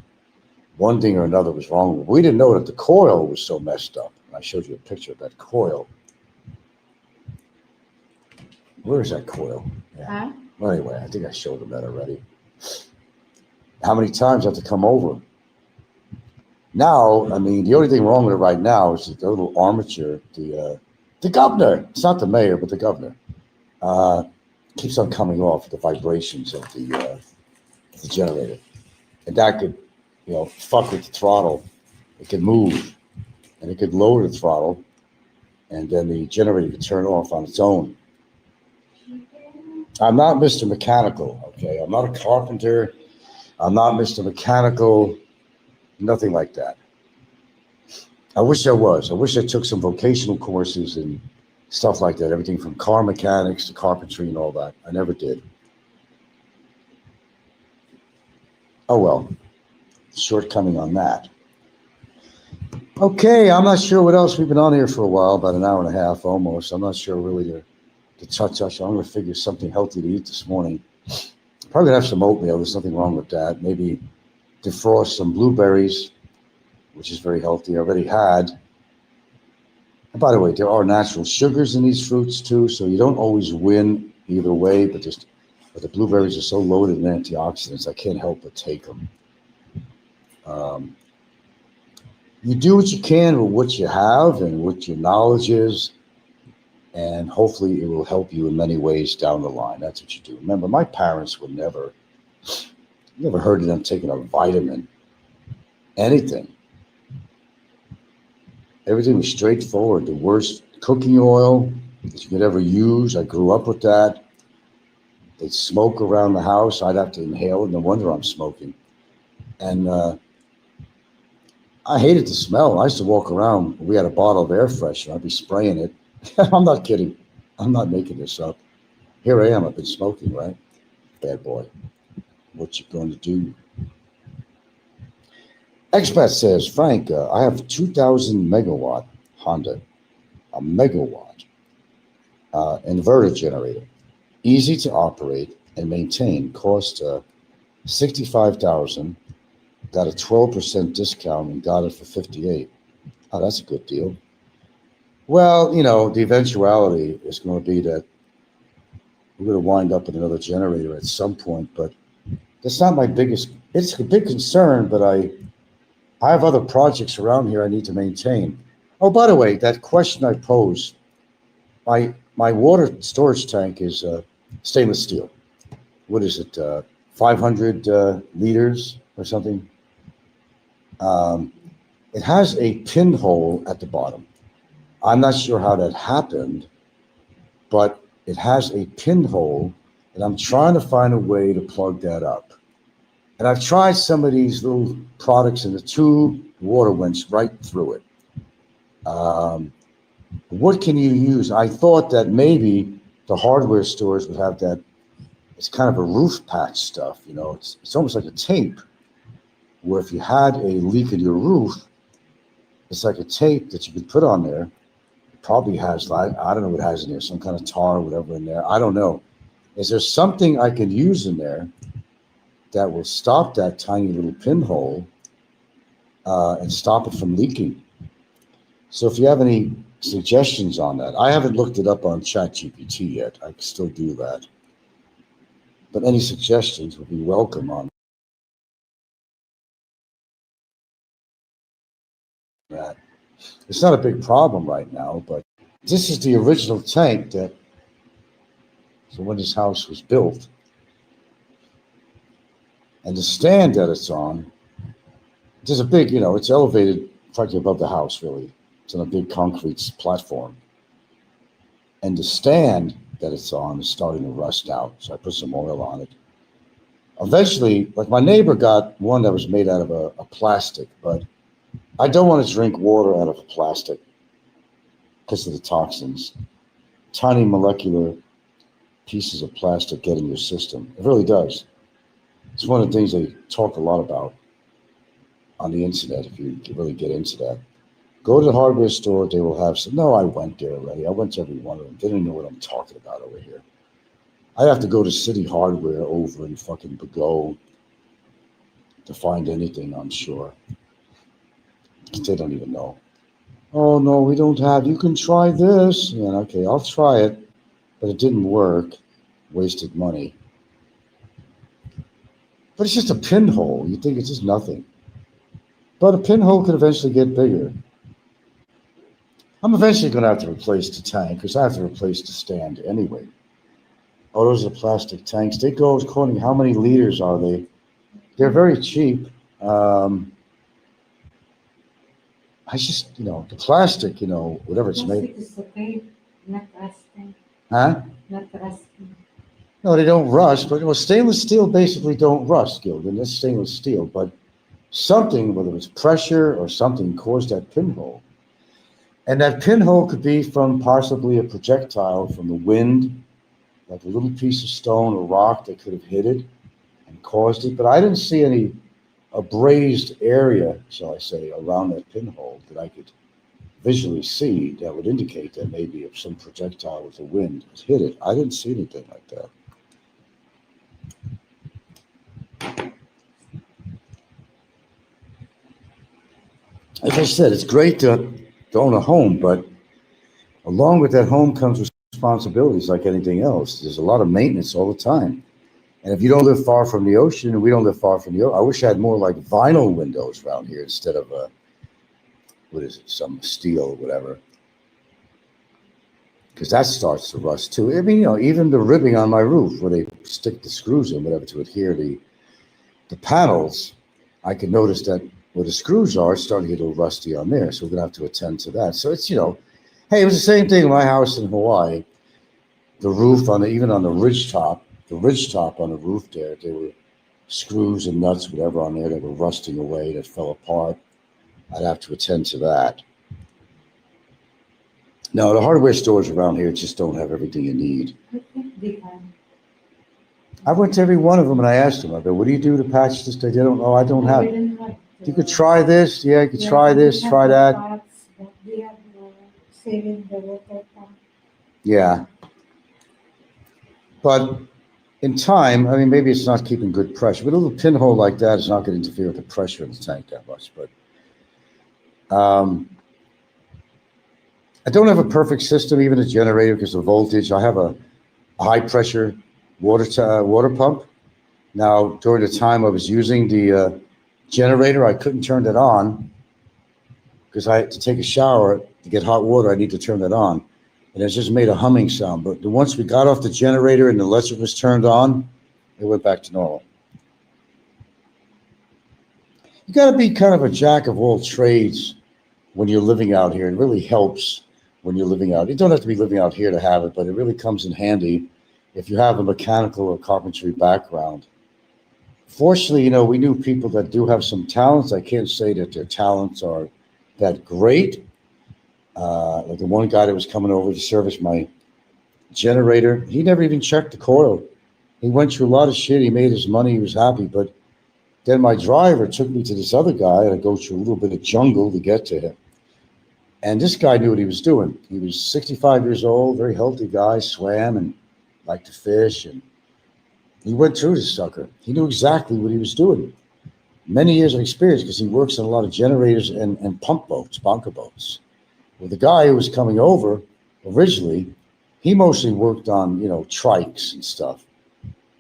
one thing or another was wrong. We didn't know that the coil was so messed up. I showed you a picture of that coil. Where is that coil? Yeah. Huh? Well, anyway, I think I showed them that already. How many times I have to come over? Now, I mean, the only thing wrong with it right now is the little armature, the governor. It's not the mayor, but the governor. Keeps on coming off the vibrations of the generator. And that could, fuck with the throttle. It could move, and it could lower the throttle, and then the generator could turn off on its own. I'm not Mr. Mechanical, okay? I'm not a carpenter. I'm not Mr. Mechanical. Nothing like that. I wish I was. I wish I took some vocational courses and stuff like that. Everything from car mechanics to carpentry and all that. I never did. Oh, well. Shortcoming on that. Okay, I'm not sure what else. We've been on here for a while, about an hour and a half almost. I'm not sure really to touch. I'm going to figure something healthy to eat this morning. Probably gonna have some oatmeal. There's nothing wrong with that. Maybe defrost some blueberries, which is very healthy. I already had. And by the way, there are natural sugars in these fruits too, so you don't always win either way. But the blueberries are so loaded in antioxidants, I can't help but take them. You do what you can with what you have and what your knowledge is, and hopefully it will help you in many ways down the line. That's what you do. Remember, my parents would never heard of them taking a vitamin, anything. Everything was straightforward. The worst cooking oil that you could ever use. I grew up with that. They'd smoke around the house. I'd have to inhale it. No wonder I'm smoking. And I hated the smell. I used to walk around. We had a bottle of air freshener. I'd be spraying it. I'm not kidding. I'm not making this up. Here I am. I've been smoking, right? Bad boy. What you going to do? Expat says, Frank, I have 2,000 megawatt Honda, a megawatt inverter generator. easy to operate and maintain. Cost 65,000. Got a 12% discount and got it for 58. Oh, that's a good deal. Well, the eventuality is going to be that we're going to wind up with another generator at some point, but that's not my biggest. It's a big concern, but I have other projects around here I need to maintain. Oh, by the way, that question I posed, my water storage tank is stainless steel. What is it? 500 liters or something. Um, it has a pinhole at the bottom. I'm not sure how that happened, but it has a pinhole, and I'm trying to find a way to plug that up. And I've tried some of these little products in the tube. The water went right through it. What can you use? I thought that maybe the hardware stores would have that. It's kind of a roof patch stuff, It's almost like a tape, where if you had a leak in your roof, it's like a tape that you could put on there. It probably has, like, I don't know what it has in there, some kind of tar or whatever in there. I don't know. Is there something I can use in there that will stop that tiny little pinhole and stop it from leaking? So if you have any suggestions on that, I haven't looked it up on ChatGPT yet. I can still do that. But any suggestions would be welcome on that. It's not a big problem right now, but this is the original tank that, so when this house was built, and the stand that it's on, there's a big, it's elevated practically above the house, really. It's on a big concrete platform. And the stand that it's on is starting to rust out, so I put some oil on it. Eventually, like my neighbor got one that was made out of a plastic, but I don't want to drink water out of a plastic because of the toxins. Tiny molecular pieces of plastic get in your system. It really does. It's one of the things they talk a lot about on the internet if you really get into that. Go to the hardware store, they will have some. No, I went there already. I went to every one of them. They didn't know what I'm talking about over here. I have to go to City Hardware over in fucking Bagot to find anything, I'm sure. They don't even know. Oh, no, we don't have. You can try this. Yeah, okay, I'll try it. But it didn't work. Wasted money. But it's just a pinhole. You think it's just nothing. But a pinhole could eventually get bigger. I'm eventually going to have to replace the tank because I have to replace the stand anyway. Oh, those are plastic tanks. They go according how many liters are they? They're very cheap. I just, the plastic, whatever it's made. Plastic is okay, not rusting. Huh? Not rusting. No, they don't rust, but stainless steel basically don't rust, Gildan. It's stainless steel, but something, whether it's pressure or something, caused that pinhole. And that pinhole could be from possibly a projectile from the wind, like a little piece of stone or rock that could have hit it and caused it. But I didn't see any abrased area, shall I say, around that pinhole that I could visually see that would indicate that maybe if some projectile with the wind has hit it. I didn't see anything like that. As I said, it's great to own a home, but along with that home comes responsibilities like anything else. There's a lot of maintenance all the time. And if you don't live far from the ocean, and we don't live far from the ocean, I wish I had more like vinyl windows around here instead of, what is it, some steel or whatever. Because that starts to rust too. I mean, even the ribbing on my roof where they stick the screws in, whatever, to adhere the panels, I can notice that where the screws are, it's starting to get a little rusty on there. So we're going to have to attend to that. So it's, hey, it was the same thing in my house in Hawaii. The roof even on the ridge top on the roof there were screws and nuts, whatever on there that were rusting away, that fell apart. I'd have to attend to that. No, the hardware stores around here just don't have everything you need. I think they have. I went to every one of them and I asked them, I go, what do you do to patch this? They don't know. I don't have. You could try this. Yeah, you could try this, try that. Pots, but they have saving the water pump. Yeah. But in time, I mean, maybe it's not keeping good pressure, but a little pinhole like that is not going to interfere with the pressure in the tank that much. But I don't have a perfect system, even a generator, because of voltage. I have a high pressure water pump. Now, during the time I was using the generator, I couldn't turn that on because I had to take a shower to get hot water. I need to turn that on, and it just made a humming sound. But once we got off the generator and the electric was turned on, it went back to normal. You got to be kind of a jack of all trades when you're living out here. It really helps when you're living out. You don't have to be living out here to have it, but it really comes in handy if you have a mechanical or carpentry background. Fortunately, you know, we knew people that do have some talents. I can't say that their talents are that great. Like the one guy that was coming over to service my generator, he never even checked the coil. He went through a lot of shit. He made his money. He was happy. But then my driver took me to this other guy, and I go through a little bit of jungle to get to him. And this guy knew what he was doing. He was 65 years old, very healthy guy, swam and liked to fish. And he went through this sucker. He knew exactly what he was doing. Many years of experience because he works on a lot of generators and pump boats, bunker boats. Well, the guy who was coming over originally, he mostly worked on, you know, trikes and stuff.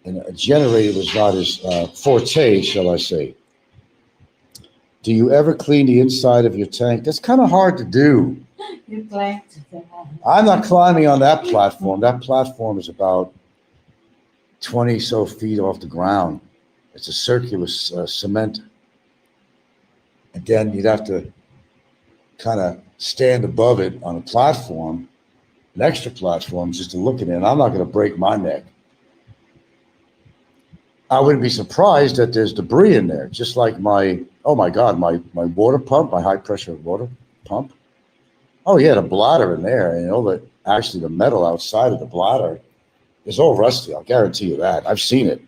And a generator was not his forte, shall I say. Do you ever clean the inside of your tank? That's kind of hard to do. You climbed the I'm not climbing on that platform. That platform is about 20 so feet off the ground. It's a circular cement. And then you'd have to kind of stand above it on a platform, an extra platform, just to look at it. And I'm not going to break my neck. I wouldn't be surprised that there's debris in there, just like my water pump, my high pressure water pump. Oh yeah, the bladder in there, and all the metal outside of the bladder is all rusty. I'll guarantee you that. I've seen it.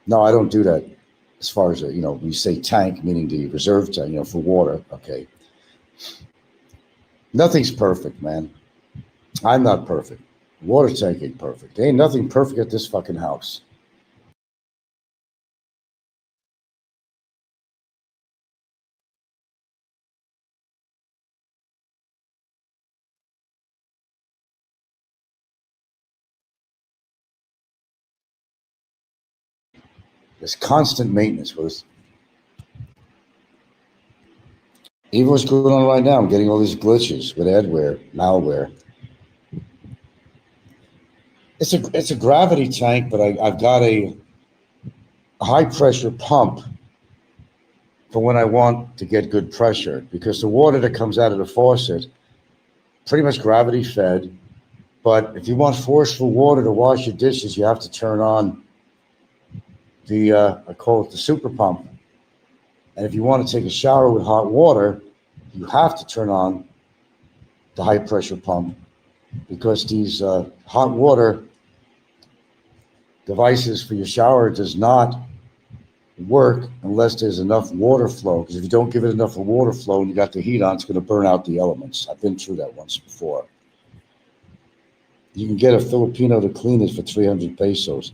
No, I don't do that. As far as you know, when you say tank, meaning the reserve tank, you know, for water. Okay. Nothing's perfect, man. I'm not perfect. Water tank ain't perfect. There ain't nothing perfect at this fucking house. There's constant maintenance, Willis. Even what's going on right now, I'm getting all these glitches with adware, malware. It's a gravity tank, but I've got a high pressure pump for when I want to get good pressure, because the water that comes out of the faucet, pretty much gravity fed. But if you want forceful water to wash your dishes, you have to turn on the I call it the super pump. And if you want to take a shower with hot water, you have to turn on the high pressure pump, because these hot water devices for your shower does not work unless there's enough water flow. Because if you don't give it enough water flow and you got the heat on, it's going to burn out the elements. I've been through that once before. You can get a Filipino to clean it for 300 pesos.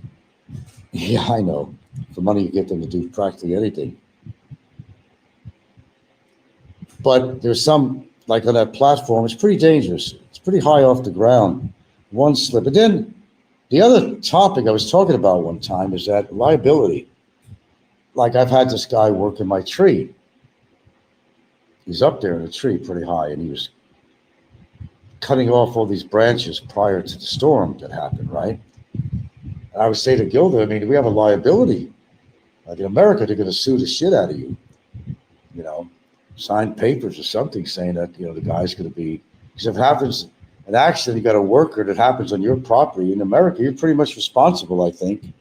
Yeah, I know. For money, you get them to do practically anything. But there's some, like on that platform, it's pretty dangerous. It's pretty high off the ground. One slip. And then the other topic I was talking about one time is that liability. Like I've had this guy work in my tree. He's up there in the tree pretty high, and he was cutting off all these branches prior to the storm that happened, right? And I would say to Gilda, I mean, we have a liability. Like in America, they're going to sue the shit out of you. You know, sign papers or something saying that, you know, the guy's going to be, because if it happens, an accident, you got a worker that happens on your property. In America, you're pretty much responsible, I think,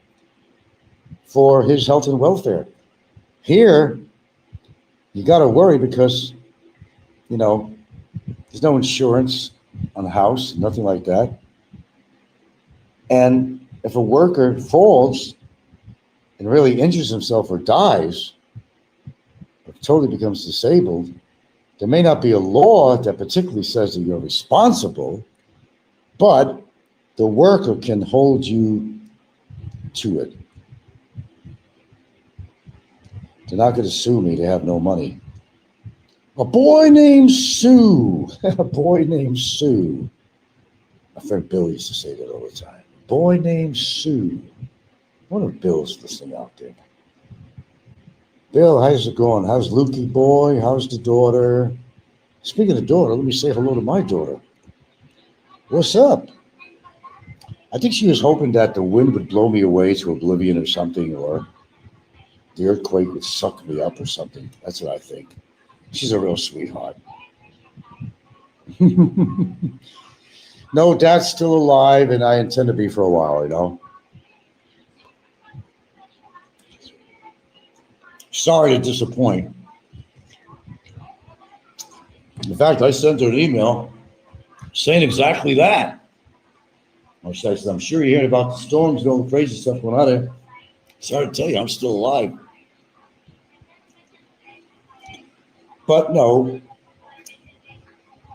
for his health and welfare. Here, you got to worry because, you know, there's no insurance on a house, nothing like that. And if a worker falls and really injures himself or dies, or totally becomes disabled, there may not be a law that particularly says that you're responsible, but The worker can hold you to it. They're not going to sue me. They have no money. A boy named Sue. A boy named Sue. My friend Bill used to say that all the time. Boy named Sue. I wonder if Bill's listening out there. Bill, how's it going? How's Lukey boy? How's the daughter? Speaking of daughter, let me say hello to my daughter. What's up? I think she was hoping that the wind would blow me away to oblivion or something, or the earthquake would suck me up or something. That's what I think. She's a real sweetheart. No, Dad's still alive, and I intend to be for a while, you know. Sorry to disappoint. In fact, I sent her an email saying exactly that. I said, I'm sure you're hearing about the storms and all the crazy stuff going on there. Sorry to tell you, I'm still alive. But no,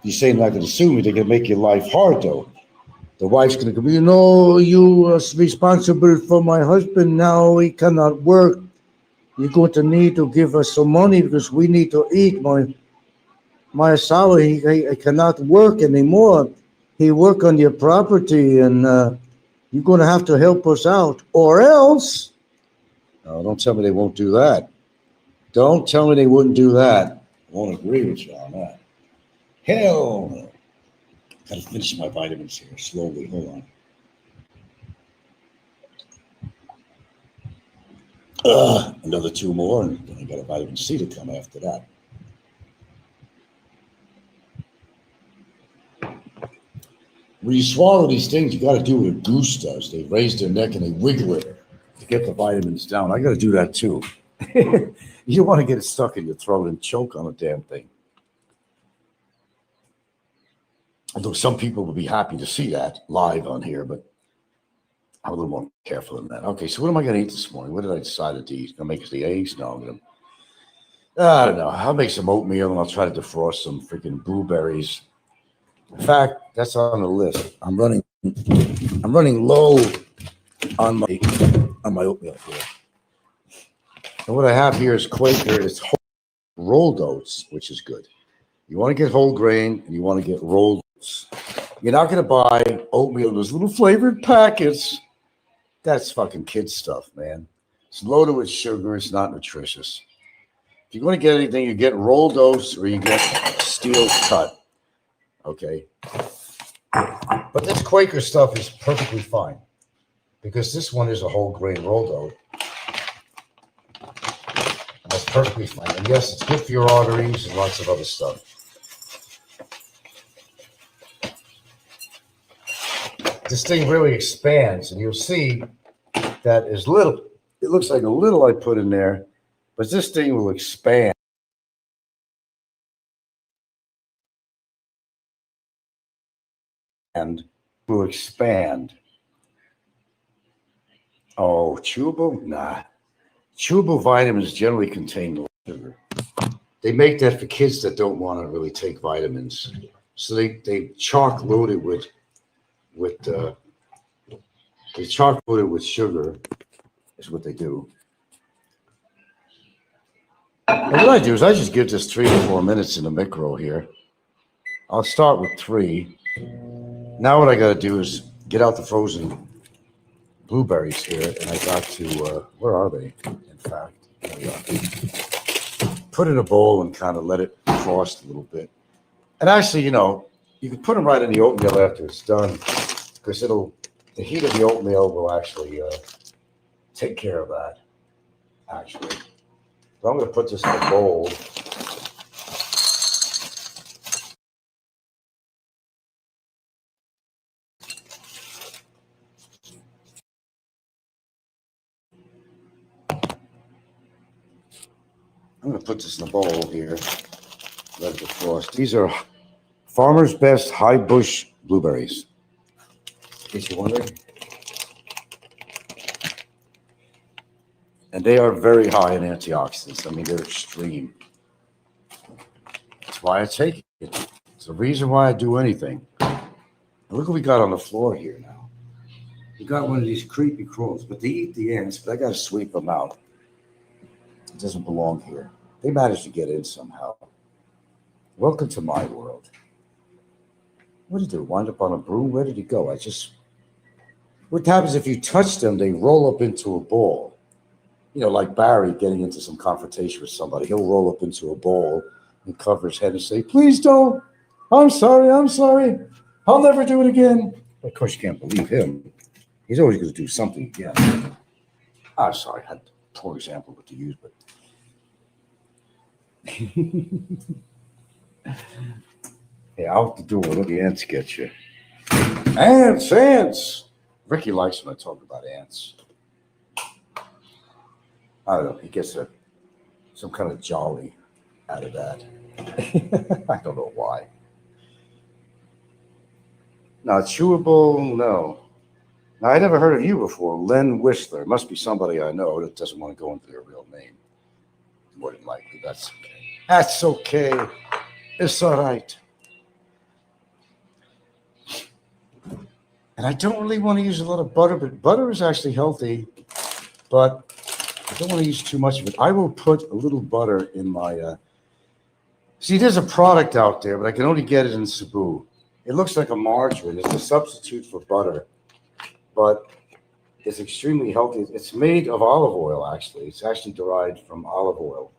you're saying not going to sue me. They're going to make your life hard, though. The wife's going to go, you are responsible for my husband now. He cannot work. You're going to need to give us some money because we need to eat. My salary, he cannot work anymore. He work on your property, and you're going to have to help us out, or else. No, don't tell me they won't do that. Don't tell me they wouldn't do that. I won't agree with you on that. Hell no. Gotta finish my vitamins here slowly. Hold on. Another 2 more, and then I got a vitamin C to come after that. When you swallow these things, you got to do what a goose does. They raise their neck and they wiggle it to get the vitamins down. I got to do that too. You don't want to get it stuck in your throat and choke on a damn thing. Although some people would be happy to see that live on here, but I'm a little more careful than that. Okay, so what am I going to eat this morning? What did I decide to eat? Going to make us the eggs? No, I don't know. I'll make some oatmeal and I'll try to defrost some freaking blueberries. In fact, that's on the list. I'm running low on my oatmeal here. And what I have here is Quaker. It's rolled oats, which is good. You want to get whole grain and you want to get rolled oats. You're not going to buy oatmeal in those little flavored packets. That's fucking kid stuff, man. It's loaded with sugar. It's not nutritious. If you're going to get anything, you get rolled oats or you get steel cut. Okay. But this Quaker stuff is perfectly fine because this one is a whole grain rolled oat. That's perfectly fine. And yes, it's good for your arteries and lots of other stuff. This thing really expands, and you'll see that as little, it looks like a little I put in there, but this thing will expand. And will expand. Oh, chewable? Nah. Chewable vitamins generally contain sugar. They make that for kids that don't want to really take vitamins. So they chalk load it with sugar is what they do. And what I do is I just give this 3 to 4 minutes in the micro here. I'll start with 3. Now what I got to do is get out the frozen blueberries here, and I got to, where are they, in fact? There we are. Put in a bowl and kind of let it frost a little bit. And actually, you can put them right in the oatmeal after it's done, because the heat of the oatmeal will actually take care of that, actually. So I'm going to put this in a bowl. I'm going to put this in a bowl here. Let it defrost. These are Farmer's Best High Bush blueberries. In case you're wondering. And they are very high in antioxidants. I mean, they're extreme. That's why I take it. It's the reason why I do anything. And look what we got on the floor here now. You got one of these creepy crawls, but they eat the ants, but I got to sweep them out. It doesn't belong here. They managed to get in somehow. Welcome to my world. What did they wind up on a broom? Where did he go? What happens if you touch them, they roll up into a ball. You know, like Barry getting into some confrontation with somebody. He'll roll up into a ball and cover his head and say, please don't. I'm sorry. I'll never do it again. Of course, you can't believe him. He's always going to do something again. I'm sorry, I had a poor example what to use, but hey, out the door, let the ants get you. Ants! Ricky likes when I talk about ants. I don't know, he gets some kind of jolly out of that. I don't know why. Not chewable, no. Now, I never heard of you before, Len Whistler. Must be somebody I know that doesn't want to go into their real name. More than likely, that's okay. That's okay. It's all right. And I don't really want to use a lot of butter, but butter is actually healthy, but I don't want to use too much of it. I will put a little butter in my, see, there's a product out there, but I can only get it in Cebu. It looks like a margarine. It's a substitute for butter, but it's extremely healthy. It's made of olive oil, actually. It's actually derived from olive oil.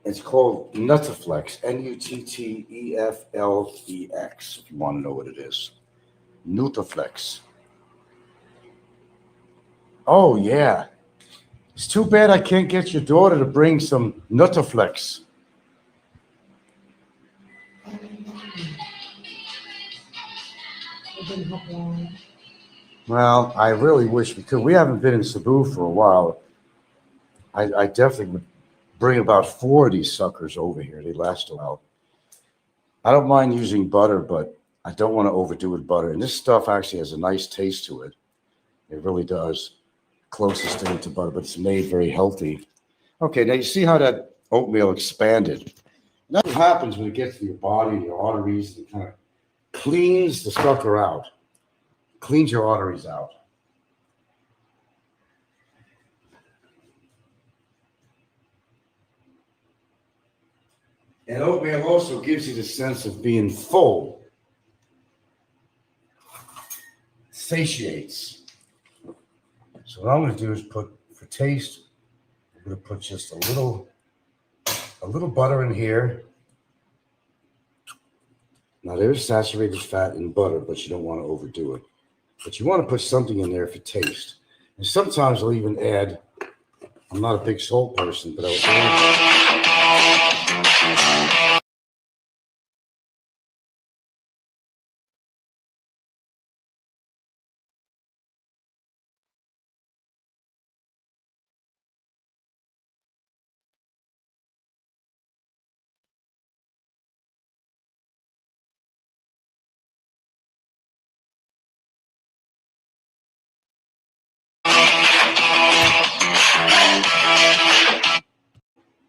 It's called Nuttaflex, Nutteflex, if you want to know what it is. Nuttaflex. Oh, yeah. It's too bad I can't get your daughter to bring some Nuttaflex. Well, I really wish we could. We haven't been in Cebu for a while. I definitely would bring about 4 of these suckers over here. They last a while. I don't mind using butter, but I don't want to overdo it with butter. And this stuff actually has a nice taste to it. It really does. Closest thing to butter, but it's made very healthy. Okay, now you see how that oatmeal expanded. And that's what happens when it gets to your body and your arteries. It kind of cleans the sucker out. Cleans your arteries out. And oatmeal also gives you the sense of being full. Satiates. So what I'm going to do is put, for taste, I'm going to put just a little butter in here. Now there's saturated fat in butter, but you don't want to overdo it. But you want to put something in there for taste. And sometimes I'll even add, I'm not a big salt person, but I'll add.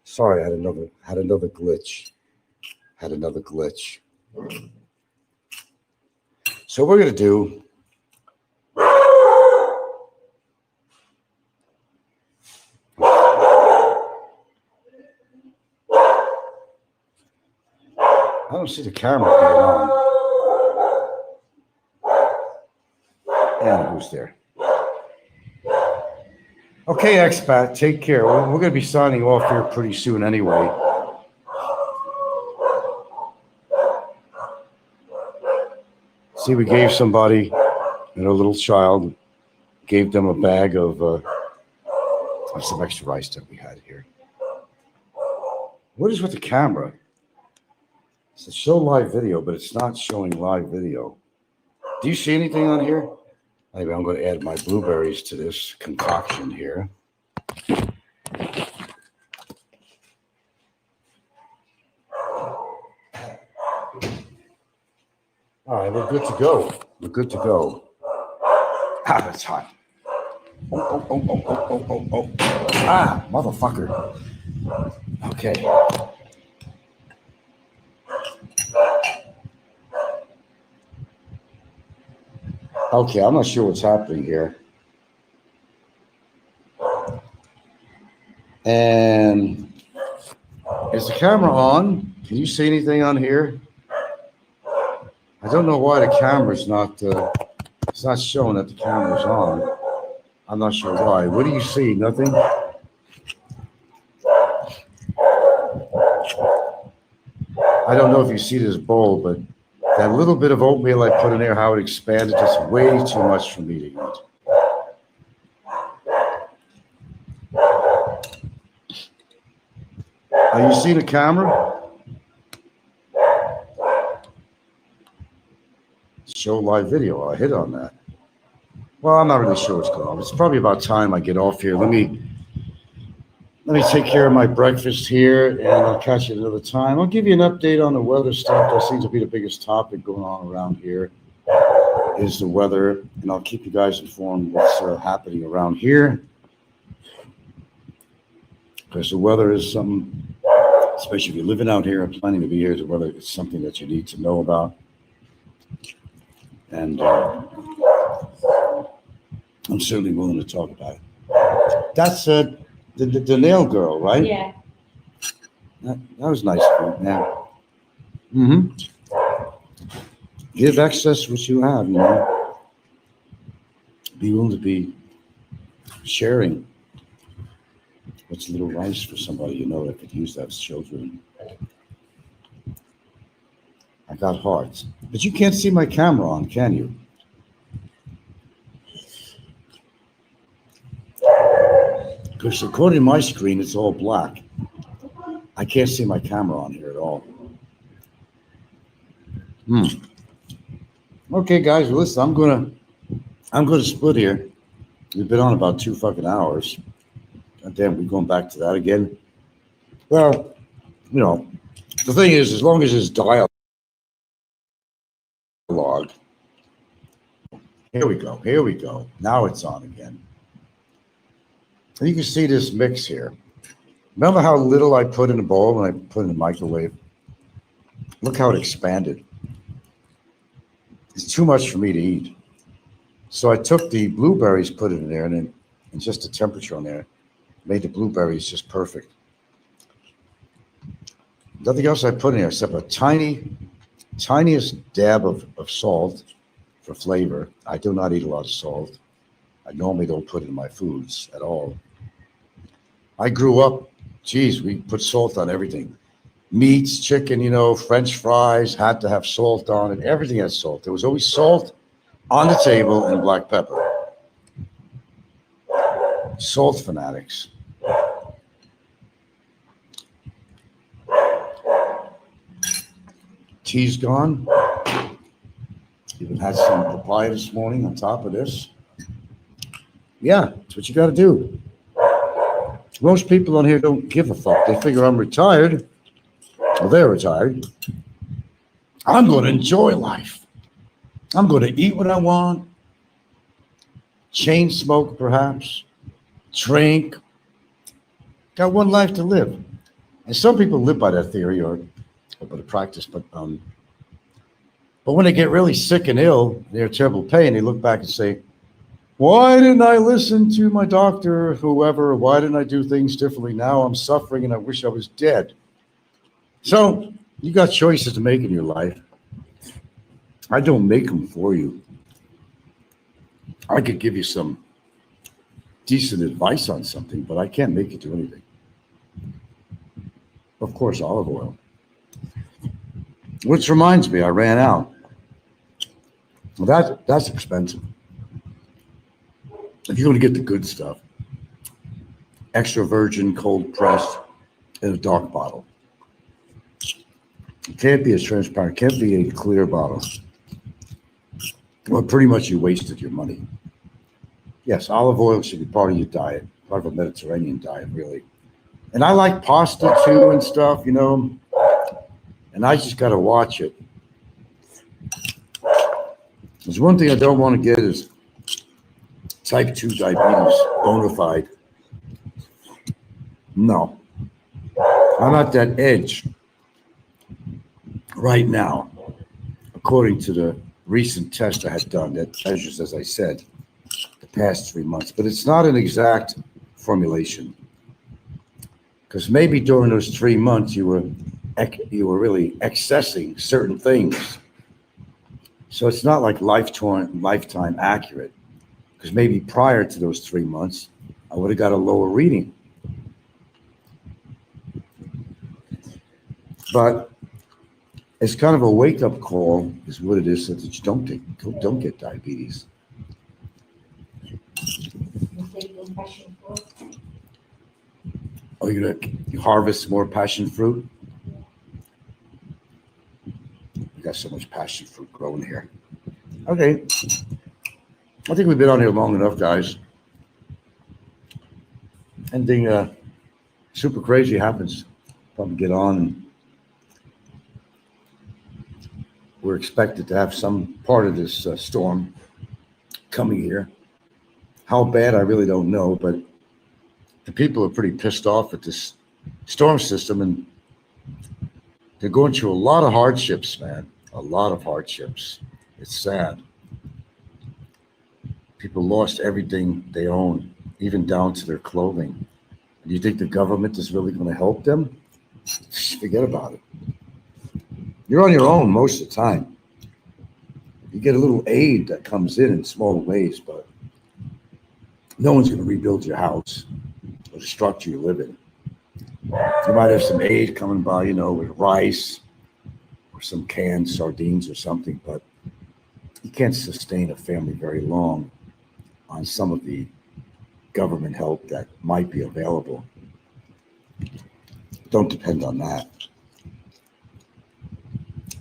Sorry, I had another glitch. So what we're going to do, I don't see the camera being on. And who's there? Okay, expat, take care. We're going to be signing off here pretty soon anyway. See, we gave somebody, a little child, gave them a bag of some extra rice that we had here. What is with the camera? It's a show live video, but it's not showing live video. Do you see anything on here? Anyway, I'm going to add my blueberries to this concoction here. All right, we're good to go. Ah, that's hot. Oh. Ah, motherfucker. Okay. Okay, I'm not sure what's happening here. And is the camera on? Can you see anything on here? I don't know why the camera's not, it's not showing that the camera's on. I'm not sure why. What do you see? Nothing? I don't know if you see this bowl, but that little bit of oatmeal I put in there, how it expanded, just way too much for me to eat. Are you seeing the camera? Show live video. I hit on that. Well, I'm not really sure what's going on. It's probably about time I get off here. Let me take care of my breakfast here, and I'll catch you another time. I'll give you an update on the weather stuff. That seems to be the biggest topic going on around here, is the weather, and I'll keep you guys informed what's happening around here, because the weather is something, especially if you're living out here and planning to be here, the weather is something that you need to know about. And I'm certainly willing to talk about it. That's the nail girl, right? Yeah. That was nice of you. Yeah. Mm-hmm. Give excess what you have, you know. Be willing to be sharing what's a little rice for somebody you know that could use that as children. I got hearts. But you can't see my camera on, can you? Because according to my screen, it's all black. I can't see my camera on here at all. Okay, guys, well, listen, I'm gonna split here. We've been on about 2 fucking hours. God damn, we're going back to that again. Well, you know, the thing is, as long as there's dialogue. Here we go. Now it's on again. And you can see this mix here. Remember how little I put in the bowl when I put it in the microwave? Look how it expanded. It's too much for me to eat. So I took the blueberries, put it in there, and then just the temperature on there made the blueberries just perfect. Nothing else I put in there except a tiniest dab of salt for flavor. I do not eat a lot of salt. I normally don't put it in my foods at all. I grew up, we put salt on everything. Meats, chicken, you know, French fries had to have salt on it. Everything has salt. There was always salt on the table and black pepper. Salt fanatics. Tea's gone. Even had some papaya this morning on top of this. Yeah, that's what you got to do. Most people on here don't give a fuck. They figure I'm retired. Well, they're retired. I'm going to enjoy life. I'm going to eat what I want. Chain smoke, perhaps. Drink. Got one life to live. And some people live by that theory or by the practice, but when they get really sick and ill, they're in terrible pain, they look back and say, why didn't I listen to my doctor, whoever? Why didn't I do things differently? Now I'm suffering and I wish I was dead. So you got choices to make in your life. I don't make them for you. I could give you some decent advice on something, but I can't make you do anything. Of course, olive oil. Which reminds me, I ran out. Well, that's expensive. If you're going to get the good stuff, extra virgin, cold pressed, in a dark bottle. It can't be as transparent. It can't be a clear bottle. Well, pretty much you wasted your money. Yes, olive oil should be part of your diet, part of a Mediterranean diet, really. And I like pasta too and stuff, you know. And I just got to watch it. There's one thing I don't want to get is type 2 diabetes, bona fide. No. I'm at that edge right now, according to the recent test I had done that measures, as I said, the past 3 months, but it's not an exact formulation because maybe during those 3 months you were really accessing certain things. So it's not like lifetime accurate because maybe prior to those 3 months, I would have got a lower reading. But it's kind of a wake up call, is what it is, so that you don't get diabetes. You take the passion fruit. Oh, you harvest more passion fruit? We got so much passion fruit growing here. Okay, I think we've been on here long enough, guys. Anything super crazy happens, probably get on. And we're expected to have some part of this storm coming here. How bad, I really don't know, but the people are pretty pissed off at this storm system, and they're going through a lot of hardships, man. A lot of hardships. It's sad. People lost everything they own, even down to their clothing. Do you think the government is really going to help them? Forget about it. You're on your own most of the time. You get a little aid that comes in small ways, but no one's going to rebuild your house or the structure you live in. You might have some aid coming by, with rice or some canned sardines or something, but you can't sustain a family very long on some of the government help that might be available. Don't depend on that.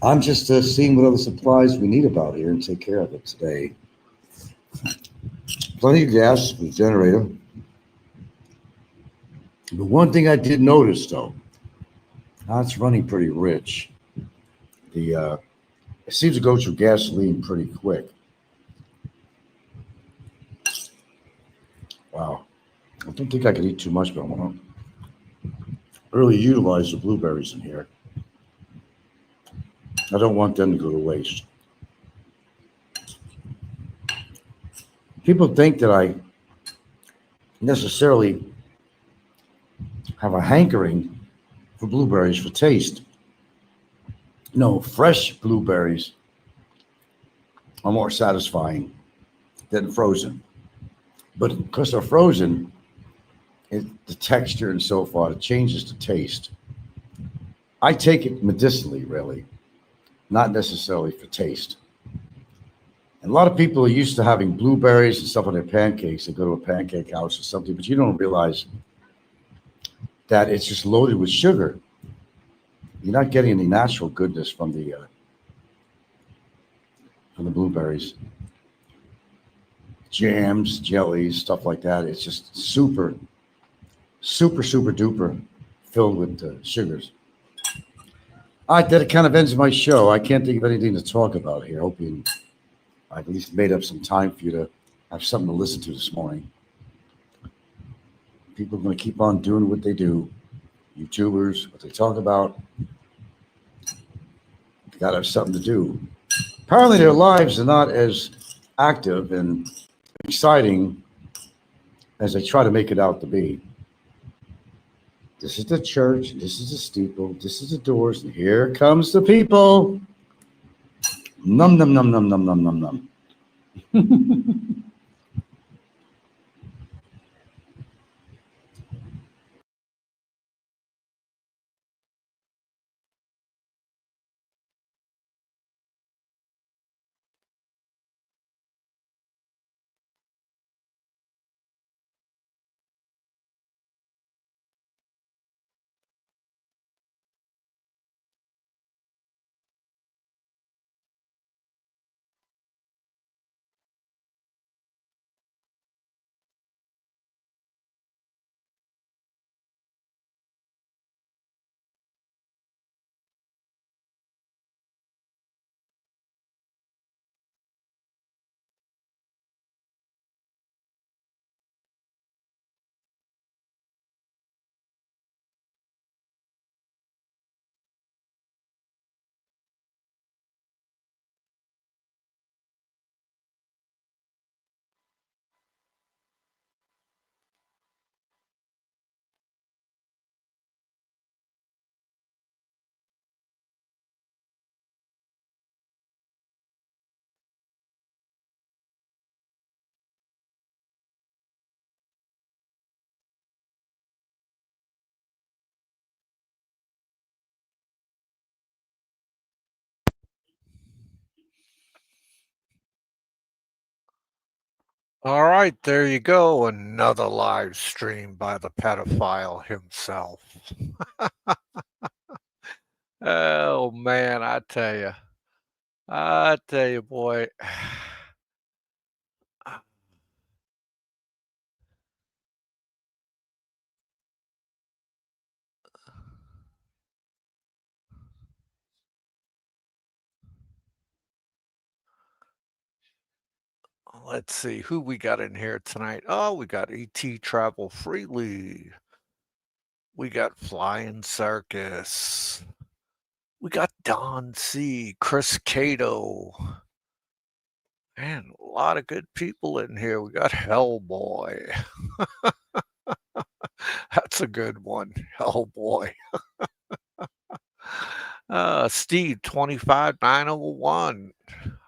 I'm just seeing what other supplies we need about here and take care of it today. Plenty of gas for the generator. The one thing I did notice, though, now it's running pretty rich. The It seems to go through gasoline pretty quick. Wow. I don't think I could eat too much, but I want to really utilize the blueberries in here. I don't want them to go to waste. People think that I necessarily have a hankering for blueberries for taste. No, fresh blueberries are more satisfying than frozen. But because they're frozen, the texture and so forth, it changes the taste. I take it medicinally, really, not necessarily for taste. And a lot of people are used to having blueberries and stuff on their pancakes. They go to a pancake house or something, but you don't realize that it's just loaded with sugar. You're not getting any natural goodness from the blueberries. Jams, jellies, stuff like that. It's just super, super, super duper filled with sugars. All right, that kind of ends my show. I can't think of anything to talk about here. I've at least made up some time for you to have something to listen to this morning. People are going to keep on doing what they do. YouTubers, what they talk about. They got to have something to do. Apparently, their lives are not as active and exciting as they try to make it out to be. This is the church, this is the steeple, this is the doors, and here comes the people. Num num num num num num num num. All right, there you go. Another live stream by the pedophile himself. Oh man, I tell you, boy. Let's see who we got in here tonight. Oh, we got ET Travel Freely. We got Flying Circus. We got Don C, Chris Cato. Man, a lot of good people in here. We got Hellboy. That's a good one. Hellboy. Steve 25901.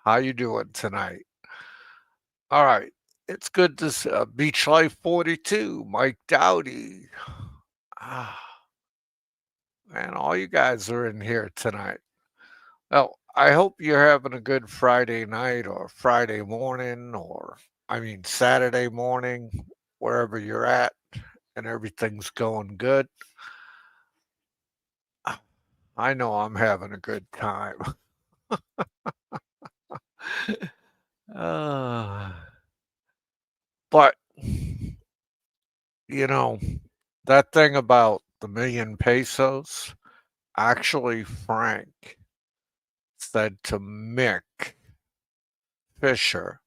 How you doing tonight? All right. It's good to see Beach Life 42, Mike Dowdy. Ah, man, all you guys are in here tonight. Well, I hope you're having a good Friday night or Friday morning or, I mean, Saturday morning, wherever you're at, and everything's going good. I know I'm having a good time. uh, but, you know, that thing about the million pesos, actually, Frank said to Mick Fisher,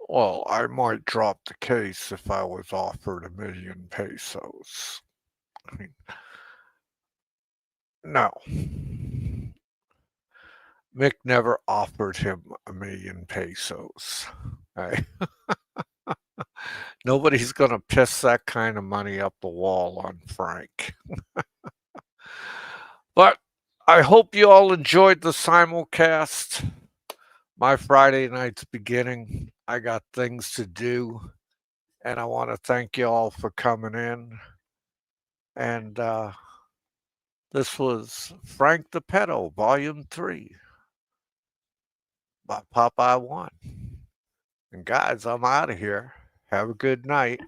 well, I might drop the case if I was offered $1 million. I mean, no. Mick never offered him $1 million. Right? Nobody's going to piss that kind of money up the wall on Frank. But I hope you all enjoyed the simulcast. My Friday night's beginning. I got things to do. And I want to thank you all for coming in. And this was Frank the Pedo, Volume 3 by Popeye 1. And guys, I'm out of here. Have a good night.